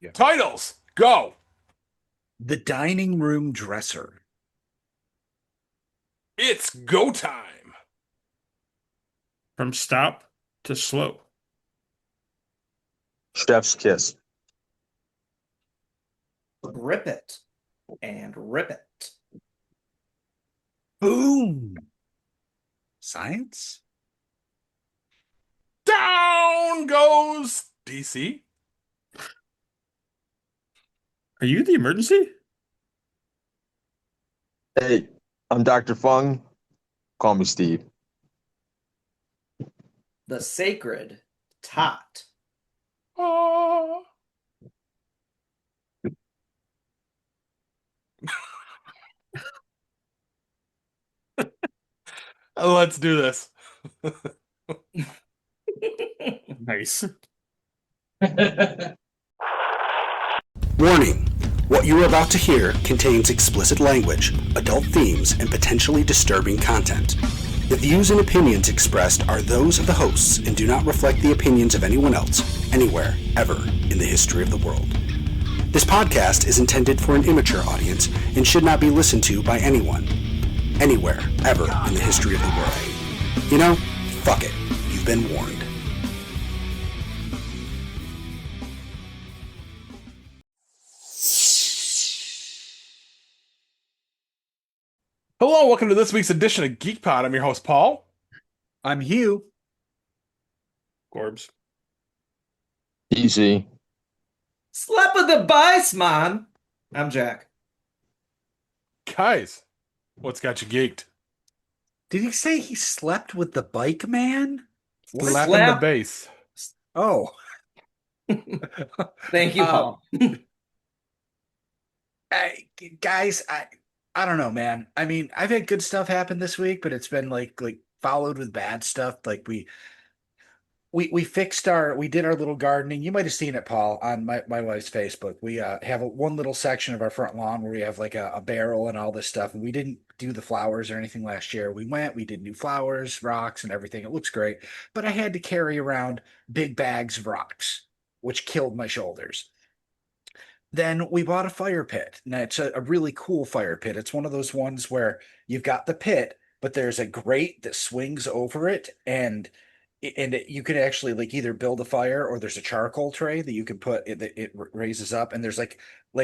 Yeah. Titles, go. The dining room dresser. It's go time. From stop to slow. Chef's kiss. Grip it and rip it. Boom. Science? Down goes DC. Are you the emergency? Hey, I'm Dr. Fung. Call me Steve. The Sacred Tot. Oh. Let's do this. Nice. Warning. What you are about to hear contains explicit language, adult themes, and potentially disturbing content. The views and opinions expressed are those of the hosts and do not reflect the opinions of anyone else, anywhere, ever, in the history of the world. This podcast is intended for an immature audience and should not be listened to by anyone, anywhere, ever, in the history of the world. You know, fuck it. You've been warned. Hello, welcome to this week's edition of Geek Pod. I'm your host, Paul. I'm Hugh. Corbs. Easy. Slap of the bice, man. I'm Jack. Guys, what's got you geeked? Did he say he slept with the bike man? Slapping Slap. the bass. Oh. Thank you, Paul. Guys, I don't know, man. I mean, I've had good stuff happen this week, but it's been like followed with bad stuff. Like we did our little gardening. You might have seen it, Paul, on my wife's Facebook. We have one little section of our front lawn where we have like a barrel and all this stuff. And we didn't do the flowers or anything last year. We did new flowers, rocks, and everything. It looks great. But I had to carry around big bags of rocks, which killed my shoulders. Then we bought a fire pit. Now it's a really cool fire pit. It's one of those ones where you've got the pit, but there's a grate that swings over it, and you can actually like either build a fire or there's a charcoal tray that you can put it raises up, and there's like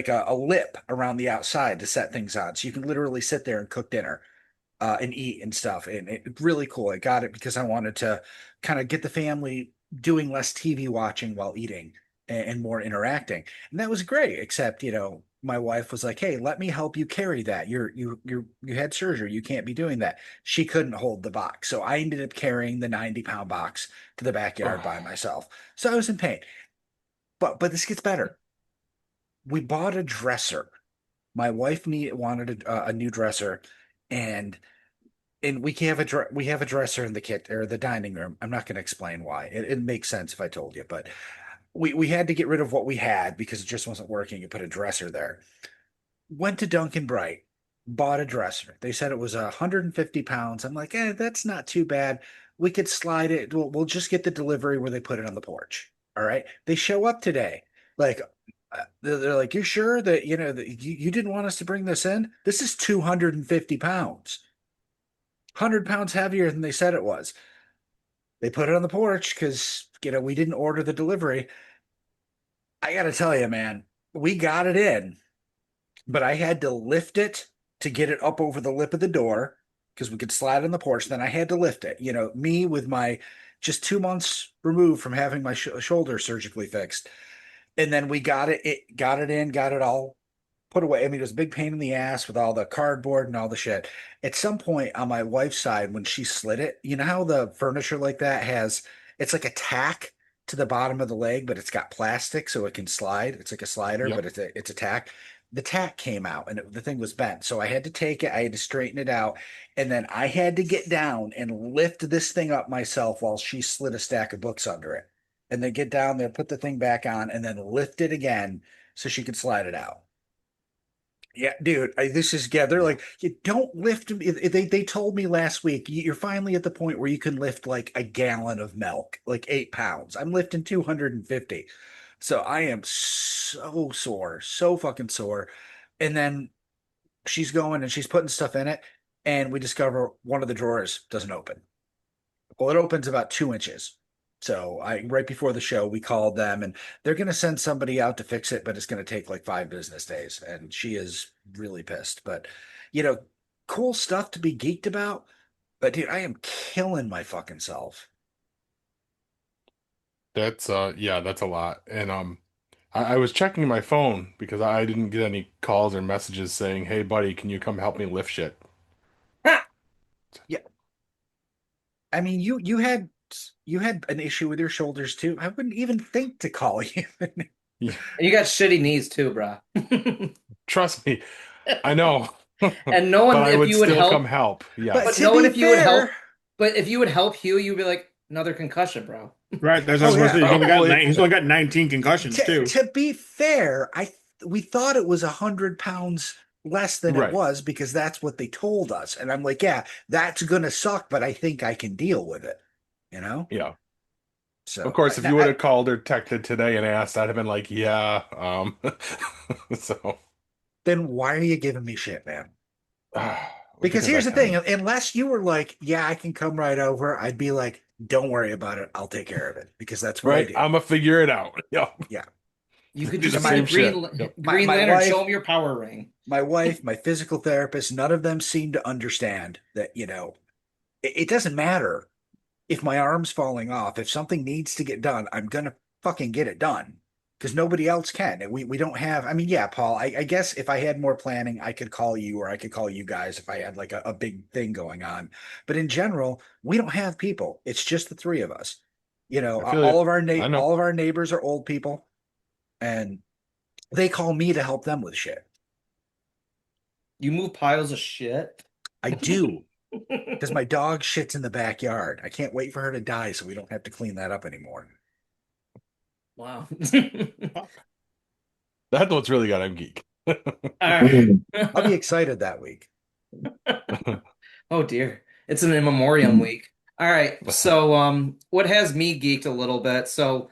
a lip around the outside to set things on. So you can literally sit there and cook dinner and eat and stuff. And it's really cool. I got it because I wanted to kind of get the family doing less TV watching while eating and more interacting. And that was great, except, my wife was like, "Hey, let me help you carry that. You had surgery. You can't be doing that." She couldn't hold the box. So I ended up carrying the 90-pound box to the backyard by myself. So I was in pain. But this gets better. We bought a dresser. My wife wanted a new dresser, and we have a dresser in the kit or the dining room. I'm not going to explain why. It makes sense if I told you, but we had to get rid of what we had because it just wasn't working. You put a dresser there. Went to Duncan Bright, bought a dresser. They said it was 150 pounds. I'm like, that's not too bad. We could slide it. We'll just get the delivery where they put it on the porch. All right. They show up today. Like, they're like, "You sure that, that you didn't want us to bring this in? This is 250 pounds, 100 pounds heavier than they said it was." They put it on the porch because, we didn't order the delivery. I got to tell you, man, we got it in, but I had to lift it to get it up over the lip of the door because we could slide on the porch. Then I had to lift it. Me with my just 2 months removed from having my shoulder surgically fixed. And then we got it in, got it all put away. I mean, it was a big pain in the ass with all the cardboard and all the shit. At some point on my wife's side, when she slid it, you know how the furniture like that it's like a tack to the bottom of the leg, but it's got plastic so it can slide. It's like a slider, Yep. but it's a tack. The tack came out and the thing was bent. So I had to take it. I had to straighten it out. And then I had to get down and lift this thing up myself while she slid a stack of books under it. And then get down there, put the thing back on, and then lift it again so she could slide it out. Yeah, dude, they're like, "You don't lift them." They told me last week, "You're finally at the point where you can lift like a gallon of milk, like 8 pounds." I'm lifting 250. So I am so sore, so fucking sore. And then she's going and she's putting stuff in it, and we discover one of the drawers doesn't open. Well, it opens about 2 inches. So right before the show, we called them and they're going to send somebody out to fix it, but it's going to take like 5 business days. And she is really pissed. But, cool stuff to be geeked about. But dude, I am killing my fucking self. That's that's a lot. And I was checking my phone because I didn't get any calls or messages saying, "Hey buddy, can you come help me lift shit?" Yeah. I mean, you had an issue with your shoulders too. I wouldn't even think to call you. Yeah. You got shitty knees too, bro. Trust me, I know. And no one, But I if would you would still help, come help. Yeah. But but to no one be if you would help. fair- But if you would help Hugh, you'd be like, another concussion, bro. Right, that's what I was Oh, supposed to yeah. say. Probably. He's only got 19 concussions too. To be fair, we thought it was 100 pounds less than Right. it was because that's what they told us. And I'm like, yeah, that's gonna suck, but I think I can deal with it. Yeah. So Of course, if you would have called or texted today and asked, I'd have been like, yeah. So then why are you giving me shit, man? Because because here's I the thing, can. unless you were like, yeah, I can come right over, I'd be like, don't worry about it. I'll take care of it because that's what I Right, do. I'm gonna figure it out. Yeah. You could Do just the be same the shit. Green, Yep. Green My Lantern, wife- show him your power ring. My wife, my physical therapist, none of them seem to understand that, it doesn't matter if my arm's falling off. If something needs to get done, I'm going to fucking get it done because nobody else can. And we don't have, I mean, yeah, Paul, I guess if I had more planning, I could call you or I could call you guys if I had like a big thing going on. But in general, we don't have people. It's just the three of us. I feel All you. of our I know. all of our neighbors are old people and they call me to help them with shit. You move piles of shit. I do. Because my dog shits in the backyard. I can't wait for her to die so we don't have to clean that up anymore. Wow. That's what's really got him geek. All right. I'll be excited that week. Oh dear. It's an in memoriam week. All right. So what has me geeked a little bit? So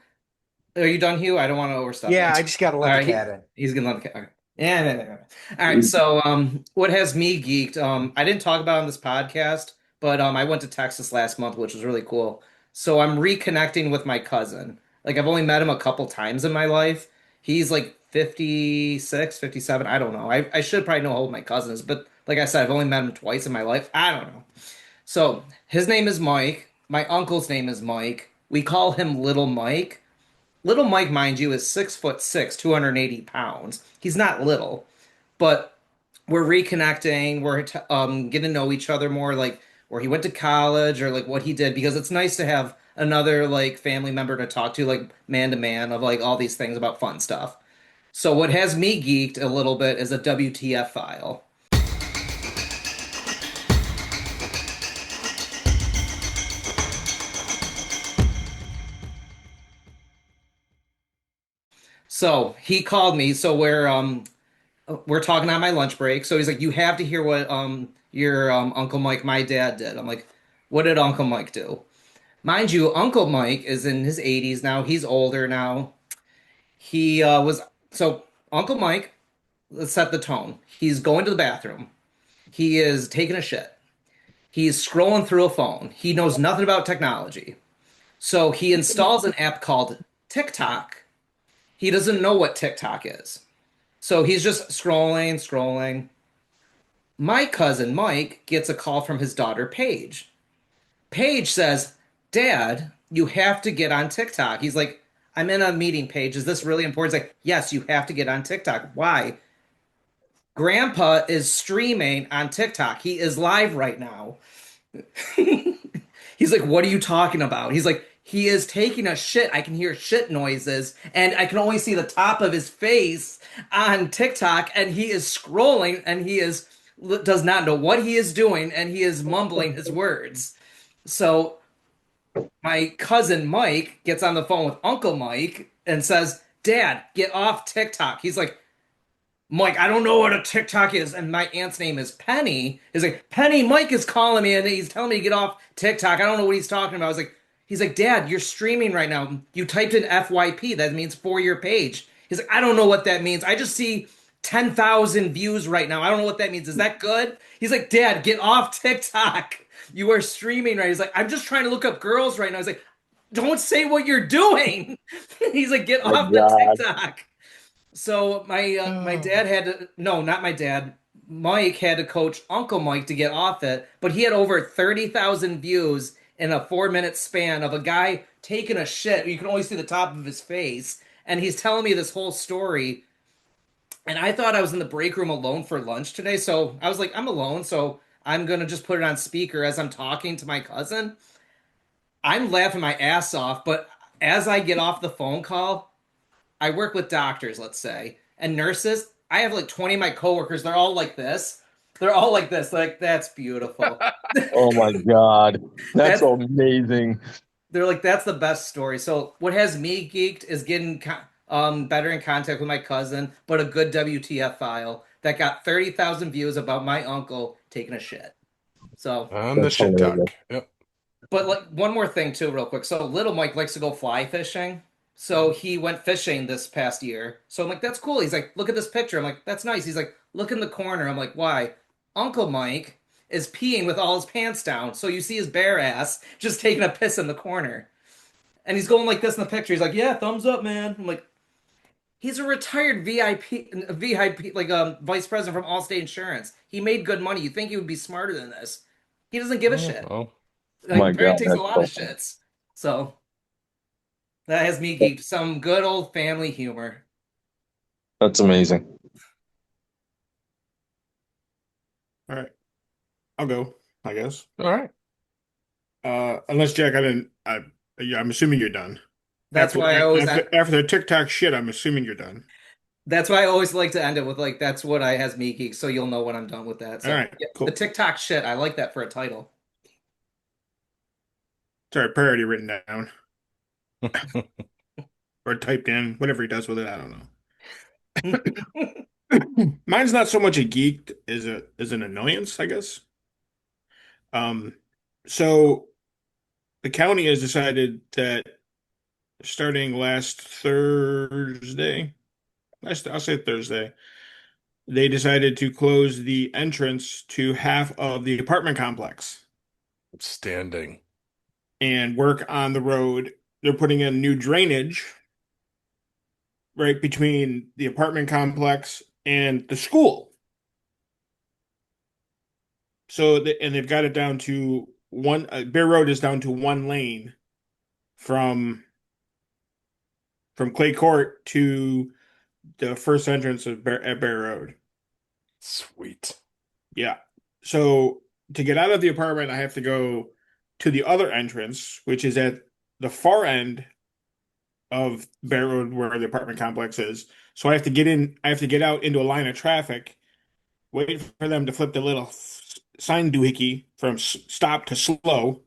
are you done, Hugh? I don't want to overstep. Yeah, things. I just got to let All the right, cat in. He's gonna let the cat. Okay. Yeah. All right. So what has me geeked? I didn't talk about it on this podcast, but I went to Texas last month, which was really cool. So I'm reconnecting with my cousin. Like I've only met him a couple times in my life. He's like 56, 57. I don't know. I should probably know how old my cousin is, but like I said, I've only met him twice in my life. I don't know. So his name is Mike. My uncle's name is Mike. We call him Little Mike. Little Mike, mind you, is 6'6", 280 pounds. He's not little, but we're reconnecting. We're getting to know each other more, like where he went to college or like what he did, because it's nice to have another like family member to talk to, like man to man, of like all these things about fun stuff. So what has me geeked a little bit is a WTF file. So he called me. So we're talking on my lunch break. So he's like, "You have to hear what your Uncle Mike, my dad, did." I'm like, "What did Uncle Mike do?" Mind you, Uncle Mike is in his 80s now. He's older now. He was so Uncle Mike. Let's set the tone. He's going to the bathroom. He is taking a shit. He's scrolling through a phone. He knows nothing about technology. So he installs an app called TikTok. He doesn't know what TikTok is. So he's just scrolling. My cousin Mike gets a call from his daughter Paige. Paige says, "Dad, you have to get on TikTok." He's like, "I'm in a meeting, Paige. Is this really important?" He's like, "Yes, you have to get on TikTok." Why? Grandpa is streaming on TikTok. He is live right now. He's like, "What are you talking about?" He's like, "He is taking a shit. I can hear shit noises, and I can only see the top of his face on TikTok, and he is scrolling, and he does not know what he is doing, and he is mumbling his words." So my cousin Mike gets on the phone with Uncle Mike and says, "Dad, get off TikTok." He's like, "Mike, I don't know what a TikTok is." And my aunt's name is Penny. He's like, "Penny, Mike is calling me and he's telling me to get off TikTok. I don't know what he's talking about." I was like, He's like, Dad, you're streaming right now. You typed in FYP. That means for your page. He's like, I don't know what that means. I just see 10,000 views right now. I don't know what that means. Is that good? He's like, Dad, get off TikTok. You are streaming right. He's like, I'm just trying to look up girls right now. He's like, don't say what you're doing. He's like, get My off the God. TikTok. So my dad had to, no, not my dad. Mike had to coach Uncle Mike to get off it, but he had over 30,000 views in a 4 minute span of a guy taking a shit. You can only see the top of his face, and he's telling me this whole story. And I thought I was in the break room alone for lunch today, so I was like, I'm alone, so I'm gonna just put it on speaker as I'm talking to my cousin. I'm laughing my ass off, but as I get off the phone call, I work with doctors, let's say, and nurses. I have like 20 of my coworkers. They're all like this. They're all like this. Like, that's beautiful. Oh my God. That's That's- amazing. They're like, that's the best story. So what has me geeked is getting better in contact with my cousin, but a good WTF file that got 30,000 views about my uncle taking a shit. So, On the That's shit talk. hilarious. Yep. but like one more thing too, real quick. So little Mike likes to go fly fishing. So he went fishing this past year. So I'm like, that's cool. He's like, look at this picture. I'm like, that's nice. He's like, look in the corner. I'm like, why? Uncle Mike is peeing with all his pants down. So you see his bare ass just taking a piss in the corner. And he's going like this in the picture. He's like, yeah, thumbs up, man. I'm like, he's a retired VIP, like vice president from Allstate Insurance. He made good money. You think he would be smarter than this? He doesn't give a shit. Oh, Like, My apparently God, takes a that's lot of awesome. shits. So that has me geeked. Some good old family humor. That's amazing. All right. I'll go, I guess. all right. Unless Jack, yeah, I'm assuming you're done. That's why I always. After the TikTok shit, I'm assuming you're done. That's why I always like to end it with like, that's what I has me geeked. So you'll know when I'm done with that. So All right, yeah, cool. the TikTok shit. I like that for a title. Sorry, parody written down or typed in, whatever he does with it. I don't know. Mine's not so much a geek as an annoyance, I guess. So the county has decided that starting last Thursday, I'll say Thursday, they decided to close the entrance to half of the apartment complex Outstanding. and work on the road. They're putting in new drainage right between the apartment complex and the school. So, and they've got it down to one, Bear Road is down to one lane from Clay Court to the first entrance of at Bear Road. Sweet. Yeah. So to get out of the apartment, I have to go to the other entrance, which is at the far end of Bear Road where the apartment complex is. So I have to get in, I have to get out into a line of traffic, wait for them to flip the little sign doohickey from stop to slow.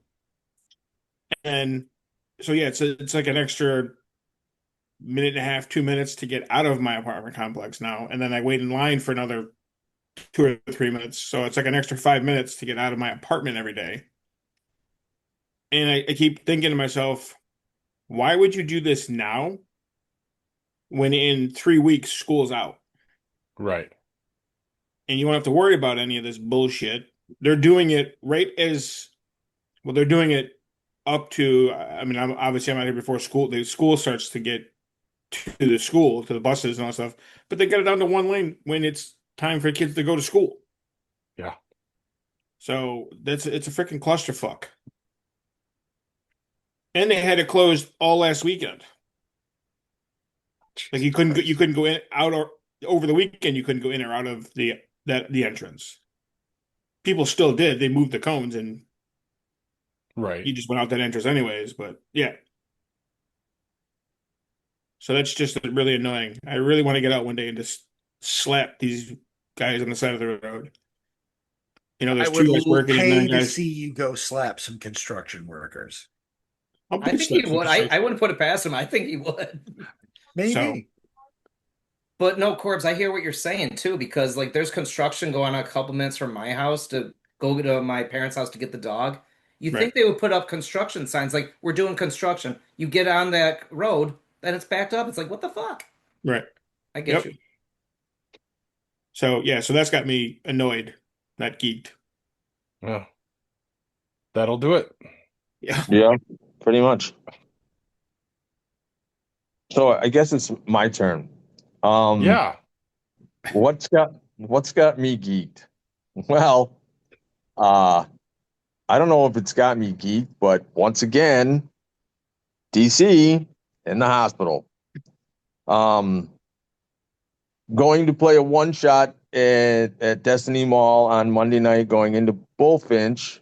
And so yeah, it's like an extra minute and a half, 2 minutes to get out of my apartment complex now. And then I wait in line for another 2 or 3 minutes. So it's like an extra 5 minutes to get out of my apartment every day. And I keep thinking to myself, why would you do this now when in 3 weeks school's out? Right. And you won't have to worry about any of this bullshit. They're doing it right as well, they're doing it up to, I mean, I'm out here before school. The school starts to get to the school, to the buses and all that stuff, but they get it down to one lane when it's time for kids to go to school. Yeah. So it's a freaking clusterfuck. And they had it closed all last weekend. Like you couldn't go in out or over the weekend. You couldn't go in or out of the entrance. People still did. They moved the cones and Right. you just went out that entrance anyways. But yeah. So that's just really annoying. I really want to get out one day and just slap these guys on the side of the road. You know, there's I two guys would working and pay nine to guys. see you go slap some construction workers. I'll I think slap he some would. guys. I wouldn't put it past him. I think he would. Maybe. So- But no, Corbs, I hear what you're saying too, because like there's construction going on a couple minutes from my house to go to my parents' house to get the dog. You'd Right. think they would put up construction signs like we're doing construction. You get on that road, then it's backed up. It's like, what the fuck? Right. I get Yep. you. So yeah, so that's got me annoyed, not geeked. Yeah. That'll do it. Yeah. Yeah, pretty much. So I guess it's my turn. Yeah. What's got me geeked? Well, I don't know if it's got me geeked, but once again, DC in the hospital. Going to play a one shot at Destiny Mall on Monday night, going into Bullfinch.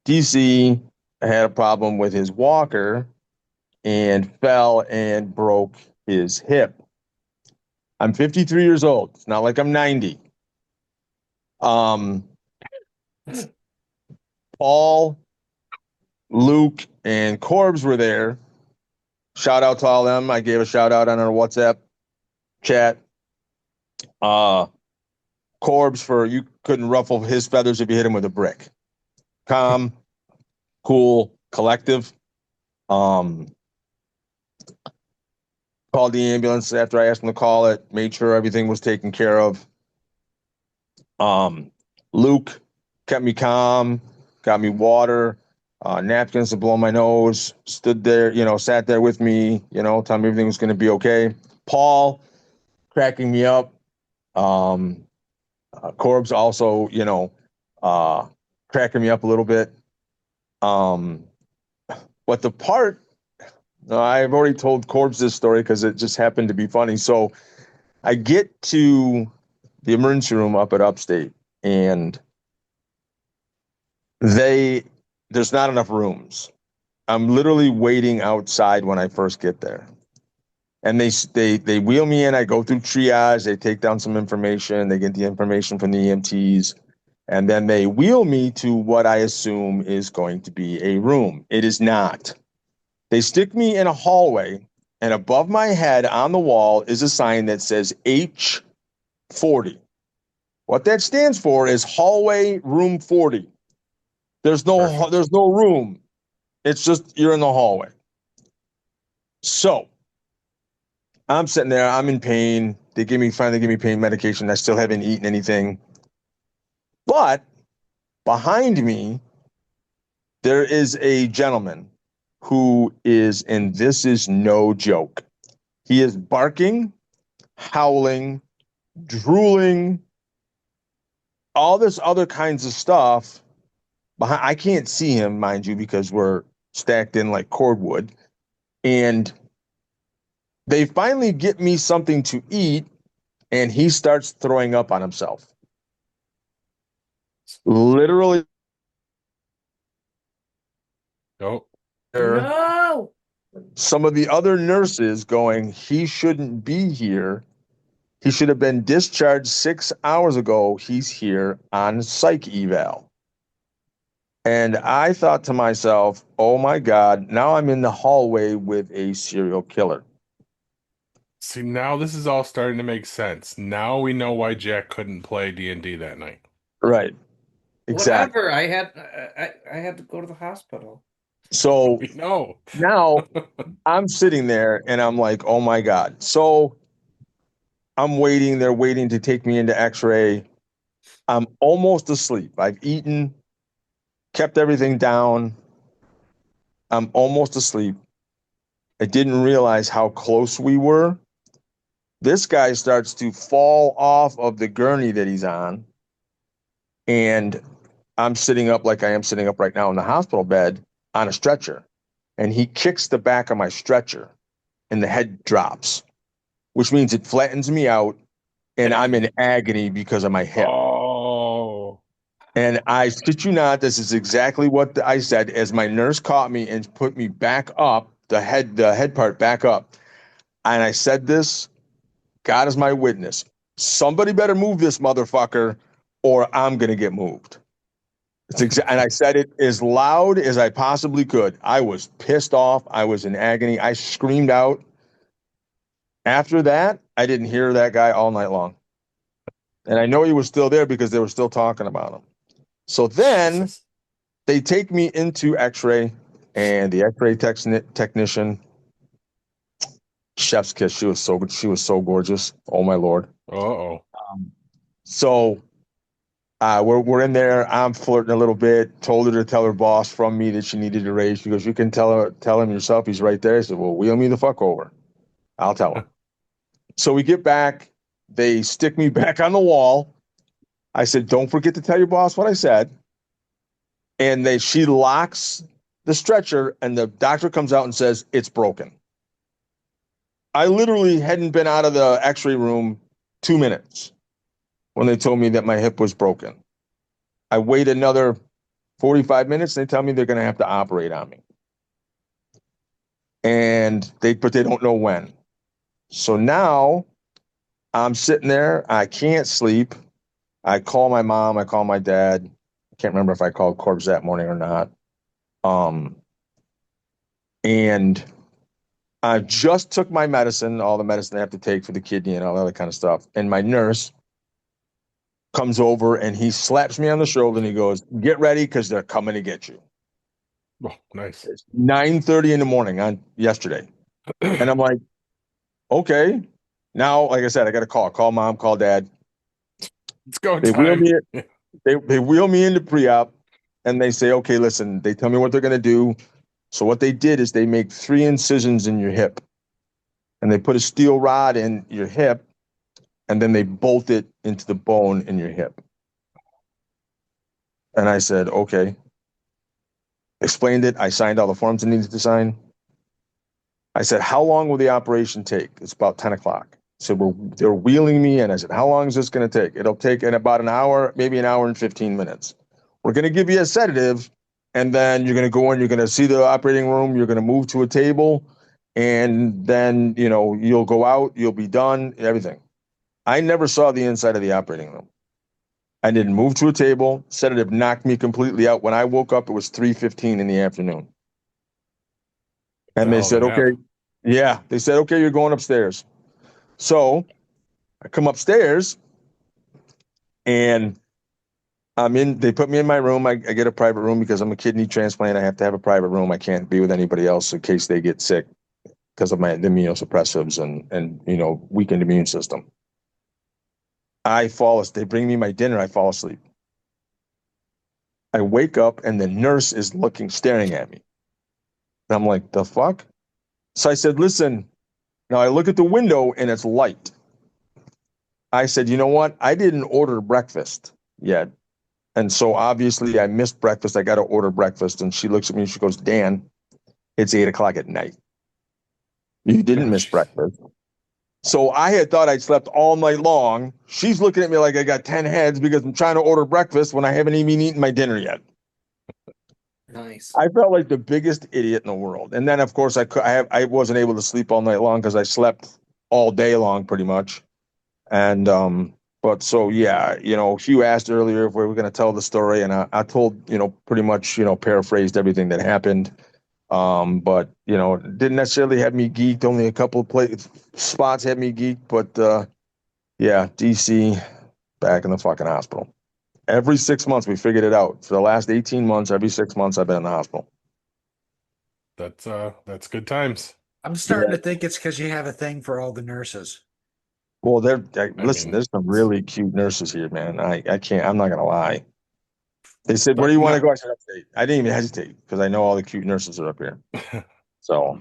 DC had a problem with his walker and fell and broke his hip. I'm 53 years old. It's not like I'm 90. Paul, Luke, and Corbs were there. Shout out to all of them. I gave a shout out on our WhatsApp chat. Corbs for you couldn't ruffle his feathers if you hit him with a brick. Calm, cool, collective. Called the ambulance after I asked him to call it, made sure everything was taken care of. Luke kept me calm, got me water, napkins to blow my nose, stood there, sat there with me, told me everything was going to be okay. Paul cracking me up. Corbs also, cracking me up a little bit. But the part, I've already told Corbs this story because it just happened to be funny. So I get to the emergency room up at Upstate, and there's not enough rooms. I'm literally waiting outside when I first get there. And they wheel me in. I go through triage. They take down some information. They get the information from the EMTs. And then they wheel me to what I assume is going to be a room. It is not. They stick me in a hallway, and above my head on the wall is a sign that says H40. What that stands for is hallway room 40. There's no room. It's just you're in the hallway. So I'm sitting there. I'm in pain. They finally give me pain medication. I still haven't eaten anything. But behind me, there is a gentleman who is, and this is no joke, he is barking, howling, drooling, all this other kinds of stuff. I can't see him, mind you, because we're stacked in like cordwood. And they finally get me something to eat, and he starts throwing up on himself. Literally. Nope. No. Some of the other nurses going, he shouldn't be here. He should have been discharged 6 hours ago. He's here on psych eval. And I thought to myself, oh my God, now I'm in the hallway with a serial killer. See, now this is all starting to make sense. Now we know why Jack couldn't play D&D that night. Right. Exactly. Whatever. I had to go to the hospital. So No. now I'm sitting there and I'm like, oh my God. So I'm waiting. They're waiting to take me into x-ray. I'm almost asleep. I've eaten, kept everything down. I'm almost asleep. I didn't realize how close we were. This guy starts to fall off of the gurney that he's on. And I'm sitting up like I am sitting up right now in the hospital bed on a stretcher. And he kicks the back of my stretcher and the head drops, which means it flattens me out and I'm in agony because of my hip. Oh. And I shit you not, this is exactly what I said as my nurse caught me and put me back up, the head part back up. And I said this, God is my witness. Somebody better move this motherfucker or I'm going to get moved. And I said it as loud as I possibly could. I was pissed off. I was in agony. I screamed out. After that, I didn't hear that guy all night long. And I know he was still there because they were still talking about him. So then they take me into X-ray, and the X-ray technician, chef's kiss. She was so gorgeous. Oh my Lord. Uh-oh. So we're in there. I'm flirting a little bit. Told her to tell her boss from me that she needed a raise. She goes, "You can tell him yourself. He's right there." I said, "Well, wheel me the fuck over. I'll tell him." So we get back. They stick me back on the wall. I said, "Don't forget to tell your boss what I said." And she locks the stretcher, and the doctor comes out and says, "It's broken." I literally hadn't been out of the X-ray room 2 minutes when they told me that my hip was broken. I wait another 45 minutes, and they tell me they're going to have to operate on me. But they don't know when. So now I'm sitting there. I can't sleep. I call my mom. I call my dad. I can't remember if I called Corbs that morning or not. And I just took my medicine, all the medicine I have to take for the kidney and all that other kind of stuff. And my nurse comes over and he slaps me on the shoulder and he goes, "Get ready because they're coming to get you." Oh, nice. It's 9:30 in the morning on yesterday. And I'm like, okay. Now, like I said, I got to call mom, call dad. Let's go. They wheel me. They wheel me into pre-op, and they say, "Okay, listen." They tell me what they're going to do. So what they did is they make 3 incisions in your hip, and they put a steel rod in your hip, and then they bolt it into the bone in your hip. And I said, "Okay." Explained it. I signed all the forms I needed to sign. I said, "How long will the operation take?" It's about 10 o'clock. So they're wheeling me in. I said, "How long is this going to take?" "It'll take in about an hour, maybe an hour and 15 minutes. We're going to give you a sedative, and then you're going to go in, you're going to see the operating room, you're going to move to a table, and then, you'll go out, you'll be done, everything." I never saw the inside of the operating room. I didn't move to a table. Sedative knocked me completely out. When I woke up, it was 3:15 in the afternoon. And they said, "Okay." Yeah, they said, "Okay, you're going upstairs." So I come upstairs and they put me in my room. I get a private room because I'm a kidney transplant. I have to have a private room. I can't be with anybody else in case they get sick because of the immunosuppressives and weakened immune system. They bring me my dinner. I fall asleep. I wake up and the nurse is staring at me. And I'm like, "The fuck?" So I said, "Listen." Now I look at the window and it's light. I said, "You know what? I didn't order breakfast yet. And so obviously I missed breakfast. I got to order breakfast." And she looks at me and she goes, "Dan, it's 8:00 at night. You didn't miss breakfast." So I had thought I'd slept all night long. She's looking at me like I got 10 heads because I'm trying to order breakfast when I haven't even eaten my dinner yet. Nice. I felt like the biggest idiot in the world. And then, of course, I wasn't able to sleep all night long because I slept all day long pretty much. And but so yeah, Hugh asked earlier if we were going to tell the story, and I told pretty much paraphrased everything that happened. But didn't necessarily have me geeked. Only a couple of spots had me geeked. But yeah, DC back in the fucking hospital. Every 6 months we figured it out. For the last 18 months, every 6 months I've been in the hospital. That's good times. I'm starting to think it's because you have a thing for all the nurses. Well, listen, there's some really cute nurses here, man. I can't. I'm not gonna lie. They said, "Where do you want to go?" I said, "Upstate." I didn't even hesitate because I know all the cute nurses are up here. So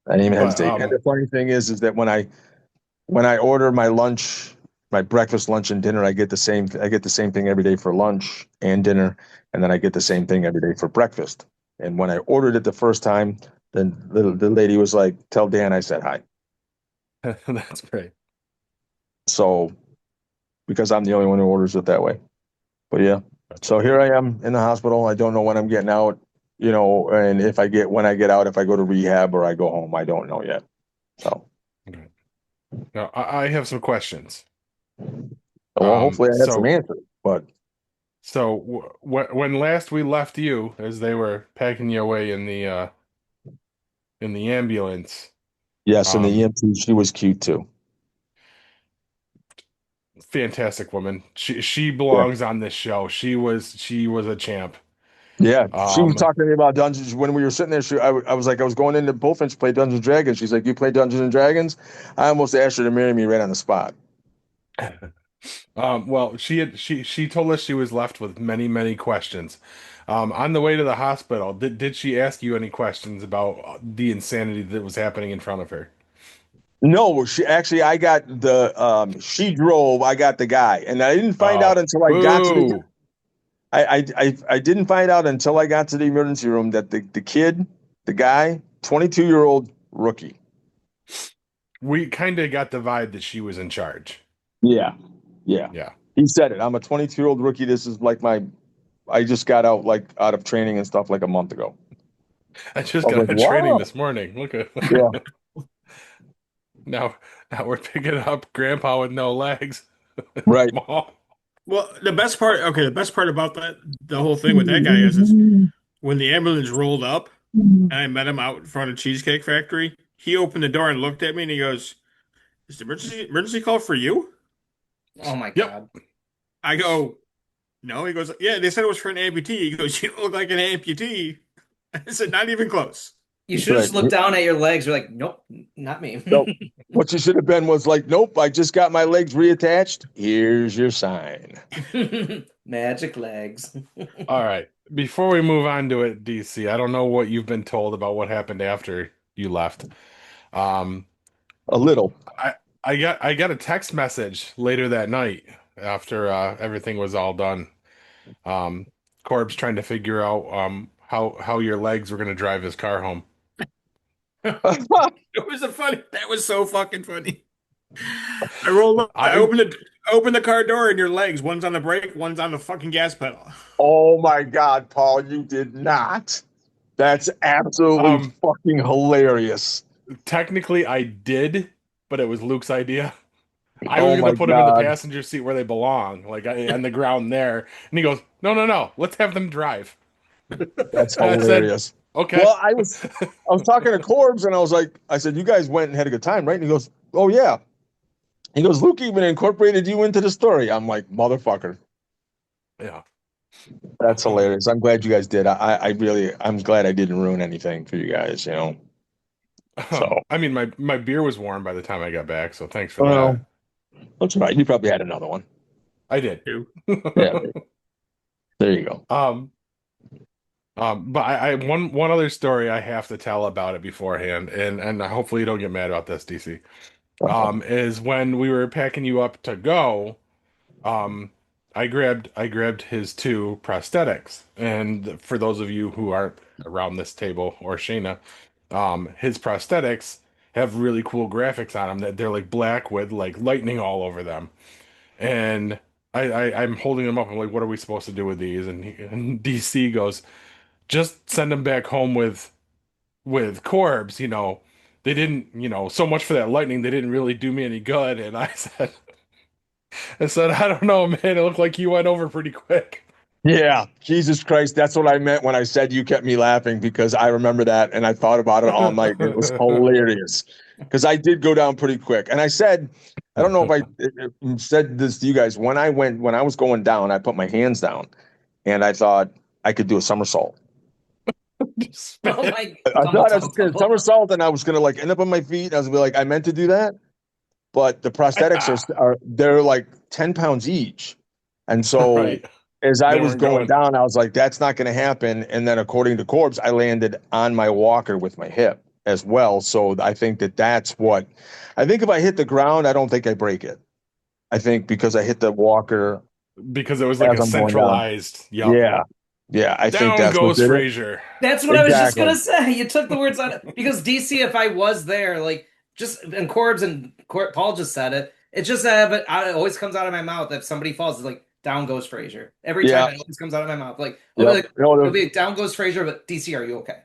I didn't even hesitate. And the funny thing is that when I order my lunch, my breakfast, lunch, and dinner, I get the same thing every day for lunch and dinner, and then I get the same thing every day for breakfast. And when I ordered it the first time, then the lady was like, "Tell Dan I said hi." That's great. So, because I'm the only one who orders it that way. But yeah. So here I am in the hospital. I don't know when I'm getting out, and when I get out, if I go to rehab or I go home, I don't know yet. So. Okay. Now I have some questions. Well, hopefully I have some answers. But so when last we left you, as they were packing you away in the ambulance. Yes, and the EMT, she was cute too. Fantastic woman. She belongs on this show. She was a champ. Yeah, she was Um, talking to me about Dungeons when we were sitting there. I was like, I was going into Bullfinch to play Dungeons and Dragons. She's like, "You play Dungeons and Dragons?" I almost asked her to marry me right on the spot. well, she told us she was left with many, many questions. On the way to the hospital, did she ask you any questions about the insanity that was happening in front of her? No, she actually, I got she drove, I got the guy, and I didn't find out Oh, until I got to the. boo! I didn't find out until I got to the emergency room that the kid, the guy, 22-year-old rookie. We kind of got the vibe that she was in charge. Yeah, yeah. Yeah. He said it. I'm a 22-year-old rookie. This is like I just got out of training and stuff like a month ago. I just I was got like, out of training wow. this morning. Look at Yeah. now we're picking up Grandpa with no legs. Right. Mom. Well, the best part about the whole thing with that guy is when the ambulance rolled up and I met him out in front of Cheesecake Factory, he opened the door and looked at me and he goes, "Is the emergency call for you?" Oh my Yep. God. I go, "No." He goes, "Yeah, they said it was for an amputee." He goes, "You don't look like an amputee." I said, "Not even close." You should have just Right. looked down at your legs. You're like, nope, not me. Nope. What you should have been was like, nope, I just got my legs reattached. Here's your sign. Magic legs. All right. Before we move on to it, DC, I don't know what you've been told about what happened after you left. Um, A little. I got a text message later that night after everything was all done. Corbs trying to figure out how your legs were going to drive his car home. That was so fucking funny. I rolled up, I opened the car door and your legs, one's on the brake, one's on the fucking gas pedal. Oh my God, Paul, you did not. That's absolutely fucking hilarious. Technically, I did, but it was Luke's idea. I was Oh going my to put him in the God. passenger seat where they belong, like on the ground there. And he goes, "No, let's have them drive." That's And I said, hilarious. "Okay." Well, I was talking to Corbs and I said, "You guys went and had a good time, right?" And he goes, "Oh yeah." He goes, "Luke even incorporated you into the story." I'm like, motherfucker. Yeah. That's hilarious. I'm glad you guys did. I'm glad I didn't ruin anything for you guys, you know. So I mean, my beer was warm by the time I got back, so thanks for well, that. that's right. You probably had another one. I did. Yeah. There you go. But I one other story I have to tell about it beforehand, and hopefully you don't get mad about this, DC. Is when we were packing you up to go, I grabbed his two prosthetics, and for those of you who aren't around this table or Shayna, his prosthetics have really cool graphics on them that they're like black with like lightning all over them, and I'm holding them up. I'm like, what are we supposed to do with these? And DC goes, just send them back home with Corbs. They didn't, so much for that lightning. They didn't really do me any good. And I said, I don't know, man. It looked like you went over pretty quick. Yeah, Jesus Christ. That's what I meant when I said you kept me laughing, because I remember that and I thought about it all night. It was hilarious because I did go down pretty quick. And I said, I don't know if I said this to you guys. When I was going down, I put my hands down and I thought I could do a somersault. Oh my! I thought I was going to somersault and I was going to like end up on my feet. I was going to be like, I meant to do that. But the prosthetics they're like 10 pounds each. And so Right. as I They was weren't going going. down, I was like, that's not going to happen. And then according to Corbs, I landed on my walker with my hip as well. So I think that's what I think. If I hit the ground, I don't think I break it. I think because I hit the walker. Because it was like As a I'm going centralized. Yup. Yeah. Yeah. I think Down that's what goes did it. Frazier. That's what I was just Exactly. gonna say. You took the words out of, because DC, if I was there, like and Corbs and Paul just said it. It's just but it always comes out of my mouth. If somebody falls, it's like down goes Frazier. Every time it always comes out of my mouth. Like, it'll be down goes Frazier, but DC, are you okay?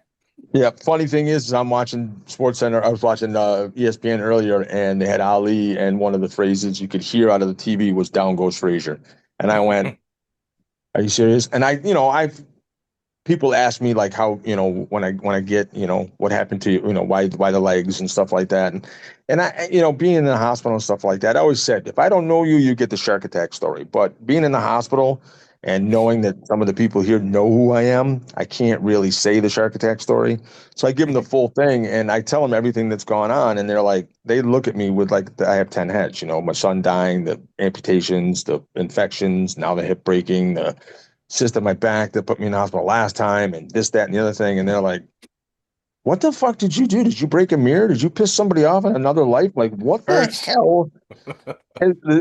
Yeah. Funny thing is I'm watching SportsCenter. I was watching ESPN earlier, and they had Ali, and one of the phrases you could hear out of the TV was "Down goes Frazier," and I went, "Are you serious?" And I've people ask me like how, when I get, what happened to you, why the legs and stuff like that. And I, being in the hospital and stuff like that, I always said, if I don't know you, you get the shark attack story. But being in the hospital And knowing that some of the people here know who I am, I can't really say the shark attack story. So I give them the full thing and I tell them everything that's gone on. And they're like, they look at me with like, I have 10 heads, you know, my son dying, the amputations, the infections, now the hip breaking, the cyst on my back that put me in the hospital last time, and this, that, and the other thing. And they're like, what the fuck did you do? Did you break a mirror? Did you piss somebody off in another life? Like, what the hell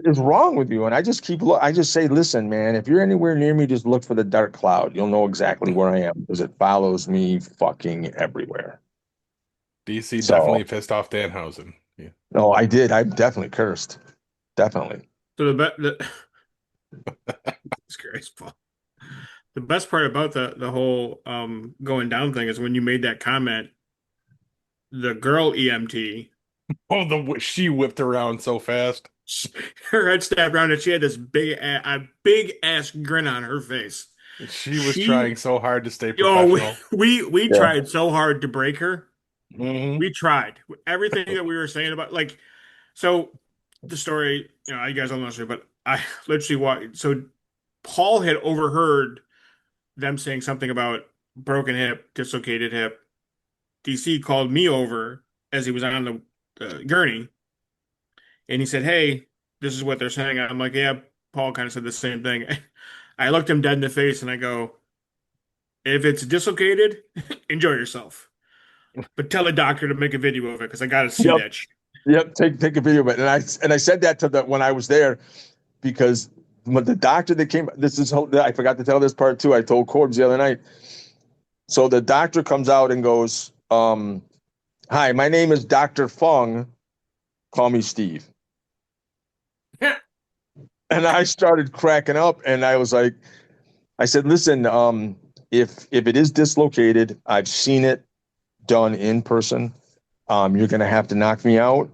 is wrong with you? And I just I just say, listen, man, if you're anywhere near me, just look for the dark cloud. You'll know exactly where I am because it follows me fucking everywhere. DC definitely pissed off Danhausen. Yeah. No, I did. I'm definitely cursed. Definitely. So it's crazy, Paul. The best part about the whole going down thing is when you made that comment, the girl EMT. Oh, she whipped around so fast. Her head snapped around and she had this big ass grin on her face. She was trying so hard to stay professional. We tried so hard to break her. Mm-hmm. We tried everything that we were saying about so the story, you know, you guys don't know the story, but I literally watched. So Paul had overheard them saying something about broken hip, dislocated hip. DC called me over as he was on the gurney, and he said, "Hey, this is what they're saying." I'm like, "Yeah." Paul kind of said the same thing. I looked him dead in the face and I go, "If it's dislocated, enjoy yourself, but tell a doctor to make a video of it because I got to see that shit." Yep, take a video of it. And I said that to when I was there because when the doctor that came, I forgot to tell this part too. I told Corbs the other night. So the doctor comes out and goes, "Hi, my name is Dr. Fung. Call me Steve." And I started cracking up and I was like, I said, listen, if it is dislocated, I've seen it done in person. You're going to have to knock me out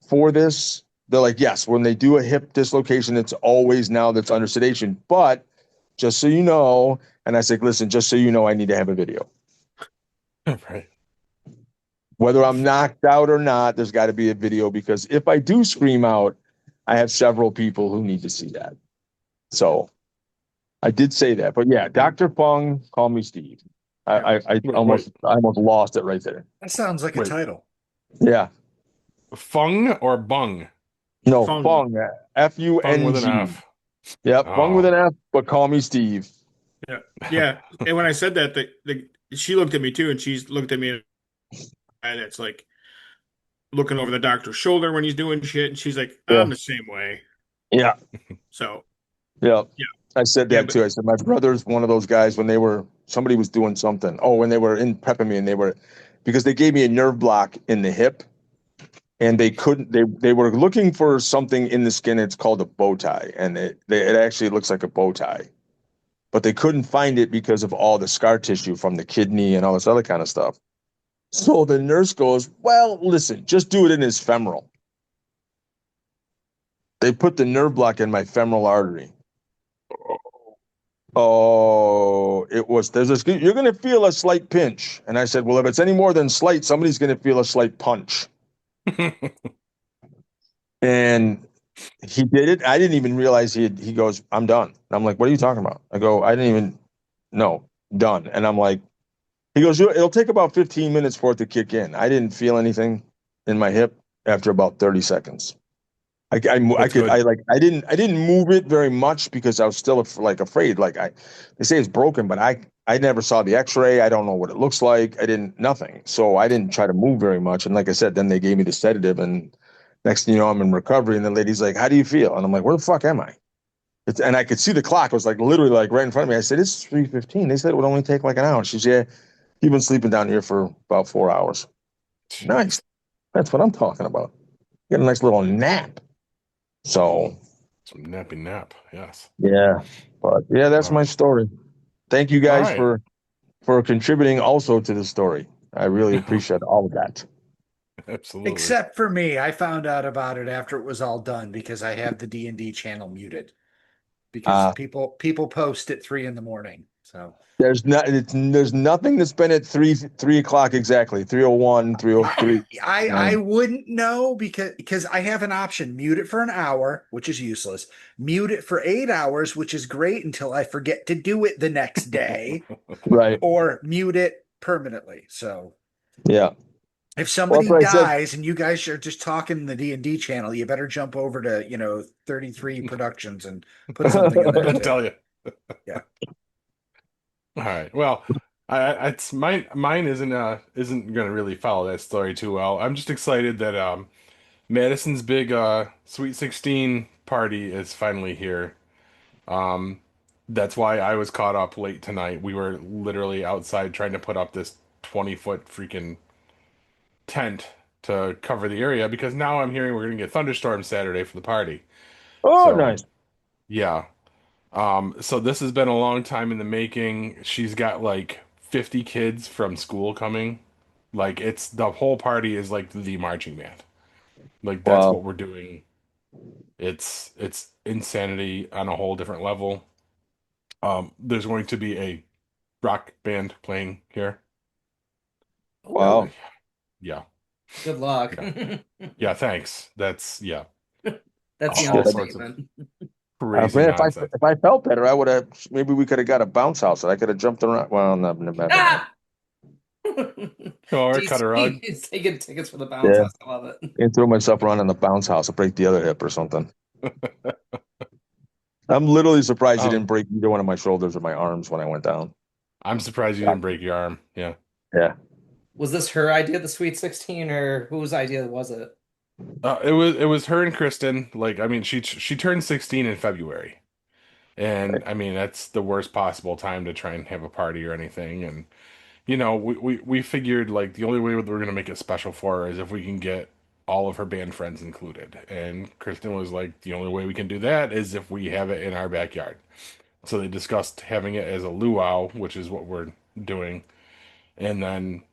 for this. They're like, yes, when they do a hip dislocation, it's always now that's under sedation. But just so you know, and I said, listen, just so you know, I need to have a video. Right. Whether I'm knocked out or not, there's got to be a video because if I do scream out, I have several people who need to see that. So I did say that. But yeah, Dr. Fung, call me Steve. I almost lost it right there. That sounds like a title. Yeah. Fung or Bung? No, Fung. F-U-N-G. Fung with an F. Yep, Fung with an F, but call me Steve. Yeah. Yeah. And when I said that, she looked at me too, and she's looked at me and it's like looking over the doctor's shoulder when he's doing shit, and she's like, I'm the same way. Yeah. So yeah. I said that too. I said my brother's one of those guys when somebody was doing something. Oh, when they were prepping me because they gave me a nerve block in the hip and they were looking for something in the skin. It's called a bow tie. And it actually looks like a bow tie, but they couldn't find it because of all the scar tissue from the kidney and all this other kind of stuff. So the nurse goes, well, listen, just do it in his femoral. They put the nerve block in my femoral artery. Oh, you're going to feel a slight pinch. And I said, well, if it's any more than slight, somebody's going to feel a slight punch. And he did it. I didn't even realize he goes, I'm done. And I'm like, what are you talking about? I go, I didn't even know. Done. And I'm like, he goes, it'll take about 15 minutes for it to kick in. I didn't feel anything in my hip after about 30 seconds. I didn't move it very much because I was still afraid. They say it's broken, but I never saw the X-ray. I don't know what it looks like. Nothing. So I didn't try to move very much. And like I said, then they gave me the sedative, and next thing you know, I'm in recovery. And the lady's like, "How do you feel?" And I'm like, "Where the fuck am I?" And I could see the clock. It was literally right in front of me. I said, "It's 3:15." They said it would only take an hour. She said, "Yeah, you've been sleeping down here for about 4 hours." Nice. That's what I'm talking about. Get a nice little nap. So some nappy nap, yes. Yeah. But yeah, that's my story. Thank you guys for contributing also to the story. I really appreciate all of that. Absolutely. Except for me. I found out about it after it was all done because I have the D&D channel muted. because people post at 3 a.m. So There's nothing that's been at 3 o'clock exactly. 3:01, 3:03. I wouldn't know because I have an option: mute it for an hour, which is useless. Mute it for 8 hours, which is great until I forget to do it the next day, Right. or mute it permanently. So Yeah. if somebody Well, that's what I said. dies and you guys are just talking in the D&D channel, you better jump over to 33 Productions and put something in there I'll too. tell you. Yeah. All right. Well, it's mine isn't gonna really follow that story too well. I'm just excited that Madison's big Sweet 16 party is finally here. Um, that's why I was caught up late tonight. We were literally outside trying to put up this 20-foot freaking tent to cover the area because now I'm hearing we're gonna get thunderstorms Saturday for the party. Oh, So nice. yeah. So this has been a long time in the making. She's got like 50 kids from school coming. Like it's the whole party is like the marching band. Like that's Wow. what we're doing. It's insanity on a whole different level. There's going to be a rock band playing here. Wow. Yeah. Good luck. Yeah. Yeah, thanks. That's yeah. That's the All sorts of understatement. crazy Man, nonsense. if I felt better, I would have. Maybe we could have got a bounce house, and I could have jumped around. Well, no, never mind. Ah! Or cut a rug. He's taking tickets for the bounce Yeah, house. I love it. and throw myself around in the bounce house, and break the other hip or something. I'm literally surprised you didn't break either one of my shoulders or my arms when I went down. I'm surprised you didn't break your arm. Yeah. Yeah. Was this her idea, the Sweet 16, or whose idea was it? It was her and Kristen. Like, I mean, she turned 16 in February. And I mean, that's the worst possible time to try and have a party or anything. And we figured like the only way we're gonna make it special for her is if we can get all of her band friends included. And Kristen was like, the only way we can do that is if we have it in our backyard. So they discussed having it as a luau, which is what we're doing. And then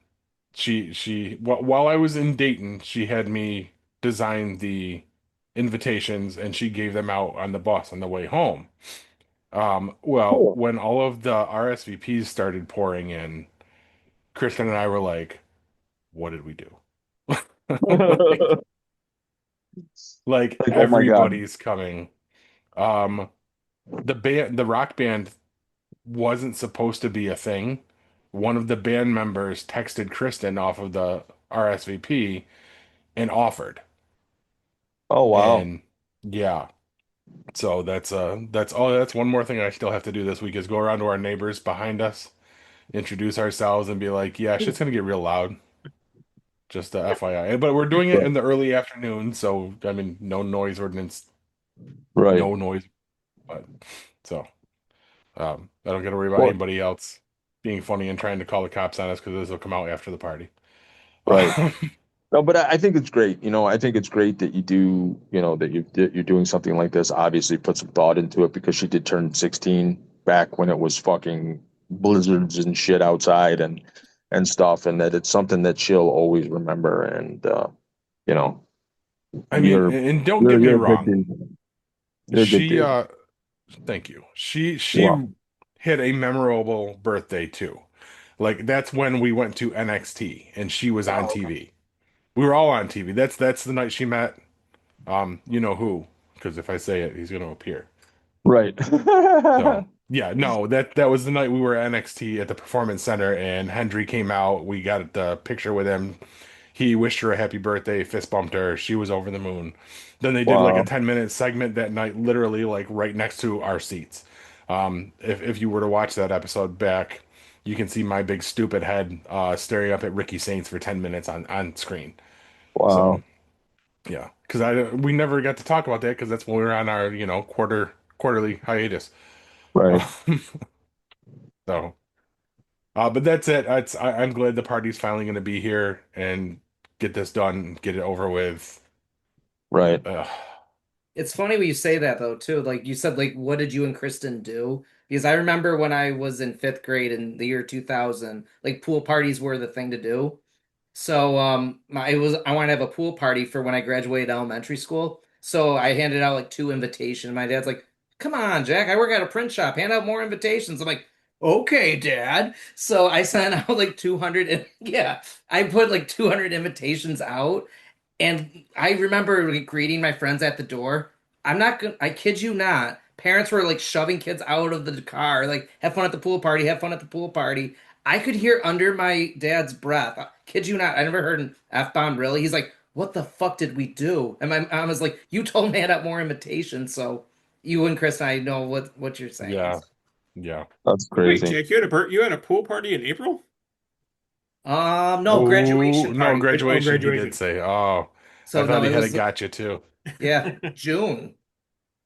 while I was in Dayton, she had me design the invitations and she gave them out on the bus on the way home. Well, Cool. when all of the RSVPs started pouring in, Kristen and I were like, what did we do? Like Oh my God. everybody's coming. The rock band wasn't supposed to be a thing. One of the band members texted Kristen off of the RSVP and offered. Oh wow. And yeah. So that's one more thing I still have to do this week is go around to our neighbors behind us, introduce ourselves and be like, yeah, shit's gonna get real loud. Just FYI. But we're doing it in the early afternoon, so I mean no noise ordinance, Right. no noise, but so I don't gotta worry about Well, anybody else being funny and trying to call the cops on us because this will come out after the party. right. No, but I think it's great. I think it's great that you do, that you're doing something like this. Obviously, put some thought into it because she did turn 16 back when it was fucking blizzards and shit outside and stuff, and that it's something that she'll always remember. And you know, I mean, you're and don't get me you're a good wrong. dude. You're a good She dude. thank you. She Wow. had a memorable birthday too. Like that's when we went to NXT and she was on Oh, TV. We were all on TV. That's the night she met you know who, because if I say it, he's gonna appear. Right. So yeah, no, that was the night we were at NXT at the Performance Center and Hendry came out. We got the picture with him. He wished her a happy birthday, fist bumped her. She was over the moon. Then they did like a Wow. 10-minute segment that night, literally like right next to our seats. If you were to watch that episode back, you can see my big stupid head staring up at Ricky Saints for 10 minutes on screen. So Wow. yeah, because we never got to talk about that because that's when we were on our quarterly hiatus. Right. So but that's it. I'm glad the party's finally going to be here and get this done, get it over with. Right. Ugh. It's funny when you say that though, too. Like you said, like what did you and Kristen do? Because I remember when I was in fifth grade in the year 2000, like pool parties were the thing to do. So I wanted to have a pool party for when I graduated elementary school. So I handed out like two invitations. My dad's like, come on, Jack, I work at a print shop. Hand out more invitations. I'm like, okay, Dad. So I sent out like 200. Yeah, I put like 200 invitations out. And I remember like, greeting my friends at the door. I'm not gonna, I kid you not. Parents were like shoving kids out of the car, like, have fun at the pool party, have fun at the pool party. I could hear under my dad's breath. Kid you not, I never heard an F-bomb really. He's like, what the fuck did we do? And my mom was like, you told me I had more invitations, so you and Chris and I know what you're saying. Yeah. Yeah. That's Wait, crazy. Jake, you had a pool party in April? No, graduation No, party. graduation, he graduation. did say. Oh, So I thought no, he it had was a gotcha too. yeah, June.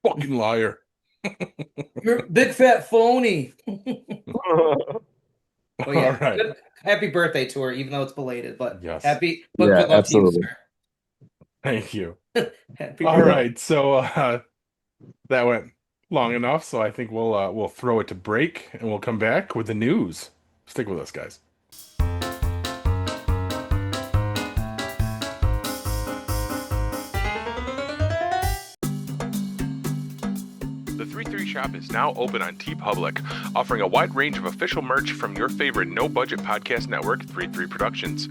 Fucking liar. You're a big fat phony. Oh yeah. All right. Happy birthday to her, even though it's belated. But Yes. happy, Yeah, good luck to you, absolutely. sir. Thank you. Happy All birthday. right. So that went long enough. So I think we'll throw it to break and we'll come back with the news. Stick with us, guys. The 3-3 shop is now open on TeePublic, offering a wide range of official merch from your favorite no-budget podcast network, 3-3 Productions.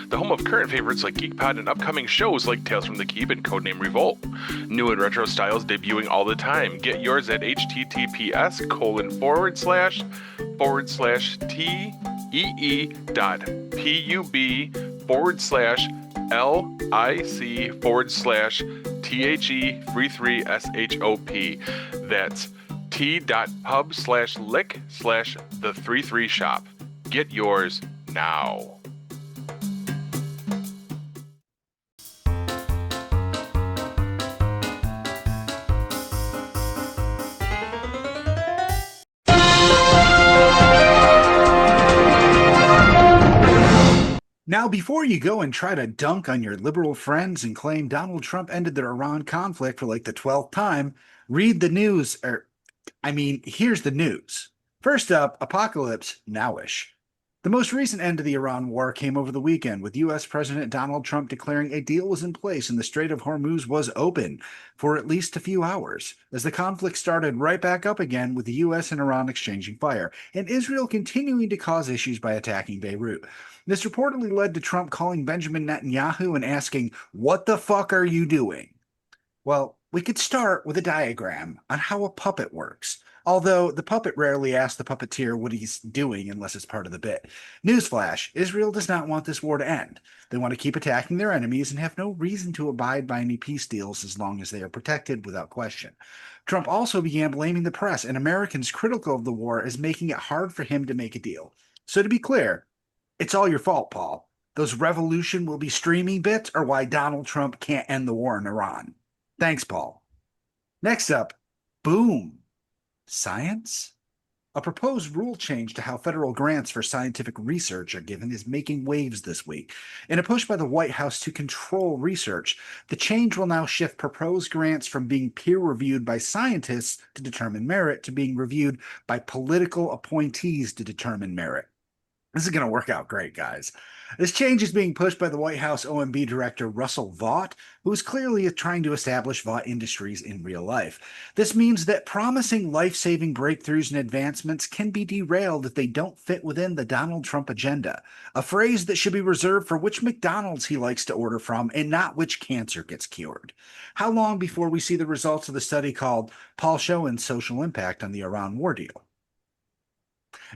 The home of current favorites like GeekPod and upcoming shows like Tales from the Keep and Codename Revolt. New and retro styles debuting all the time. Get yours at https://tee.pub/lic/THE33SHOP. That's t.pub/lick/the33 shop. Get yours now. Now, before you go and try to dunk on your liberal friends and claim Donald Trump ended the Iran conflict for like the 12th time, read the news. Here's the news. First up, apocalypse nowish. The most recent end to the Iran war came over the weekend, with U.S. President Donald Trump declaring a deal was in place and the Strait of Hormuz was open for at least a few hours, as the conflict started right back up again with the U.S. and Iran exchanging fire, and Israel continuing to cause issues by attacking Beirut. This reportedly led to Trump calling Benjamin Netanyahu and asking, "What the fuck are you doing?" Well, we could start with a diagram on how a puppet works, although the puppet rarely asks the puppeteer what he's doing unless it's part of the bit. Newsflash, Israel does not want this war to end. They want to keep attacking their enemies and have no reason to abide by any peace deals as long as they are protected without question. Trump also began blaming the press and Americans critical of the war as making it hard for him to make a deal. So to be clear, it's all your fault, Paul. Those revolution will be streaming bits are why Donald Trump can't end the war in Iran. Thanks, Paul. Next up, boom. Science? A proposed rule change to how federal grants for scientific research are given is making waves this week. In a push by the White House to control research, the change will now shift proposed grants from being peer-reviewed by scientists to determine merit to being reviewed by political appointees to determine merit. This is going to work out great, guys. This change is being pushed by the White House OMB director Russell Vought, who is clearly trying to establish Vought Industries in real life. This means that promising life-saving breakthroughs and advancements can be derailed if they don't fit within the Donald Trump agenda, a phrase that should be reserved for which McDonald's he likes to order from and not which cancer gets cured. How long before we see the results of the study called Paul Schoen's Social Impact on the Iran War Deal?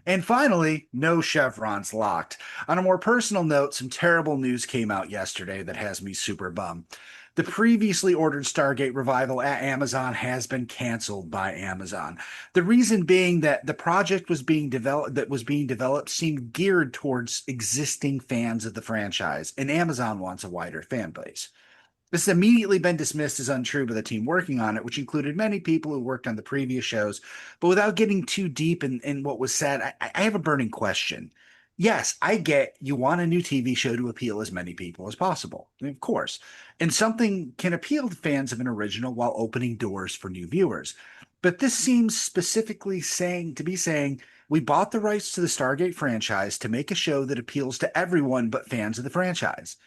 And finally, no chevrons locked. On a more personal note, some terrible news came out yesterday that has me super bummed. The previously ordered Stargate Revival at Amazon has been canceled by Amazon. The reason being that the project was being developed seemed geared towards existing fans of the franchise, and Amazon wants a wider fan base. This has immediately been dismissed as untrue by the team working on it, which included many people who worked on the previous shows. But without getting too deep in what was said, I have a burning question. Yes, I get you want a new TV show to appeal as many people as possible, of course. And something can appeal to fans of an original while opening doors for new viewers. But this seems specifically saying, we bought the rights to the Stargate franchise to make a show that appeals to everyone but fans of the franchise.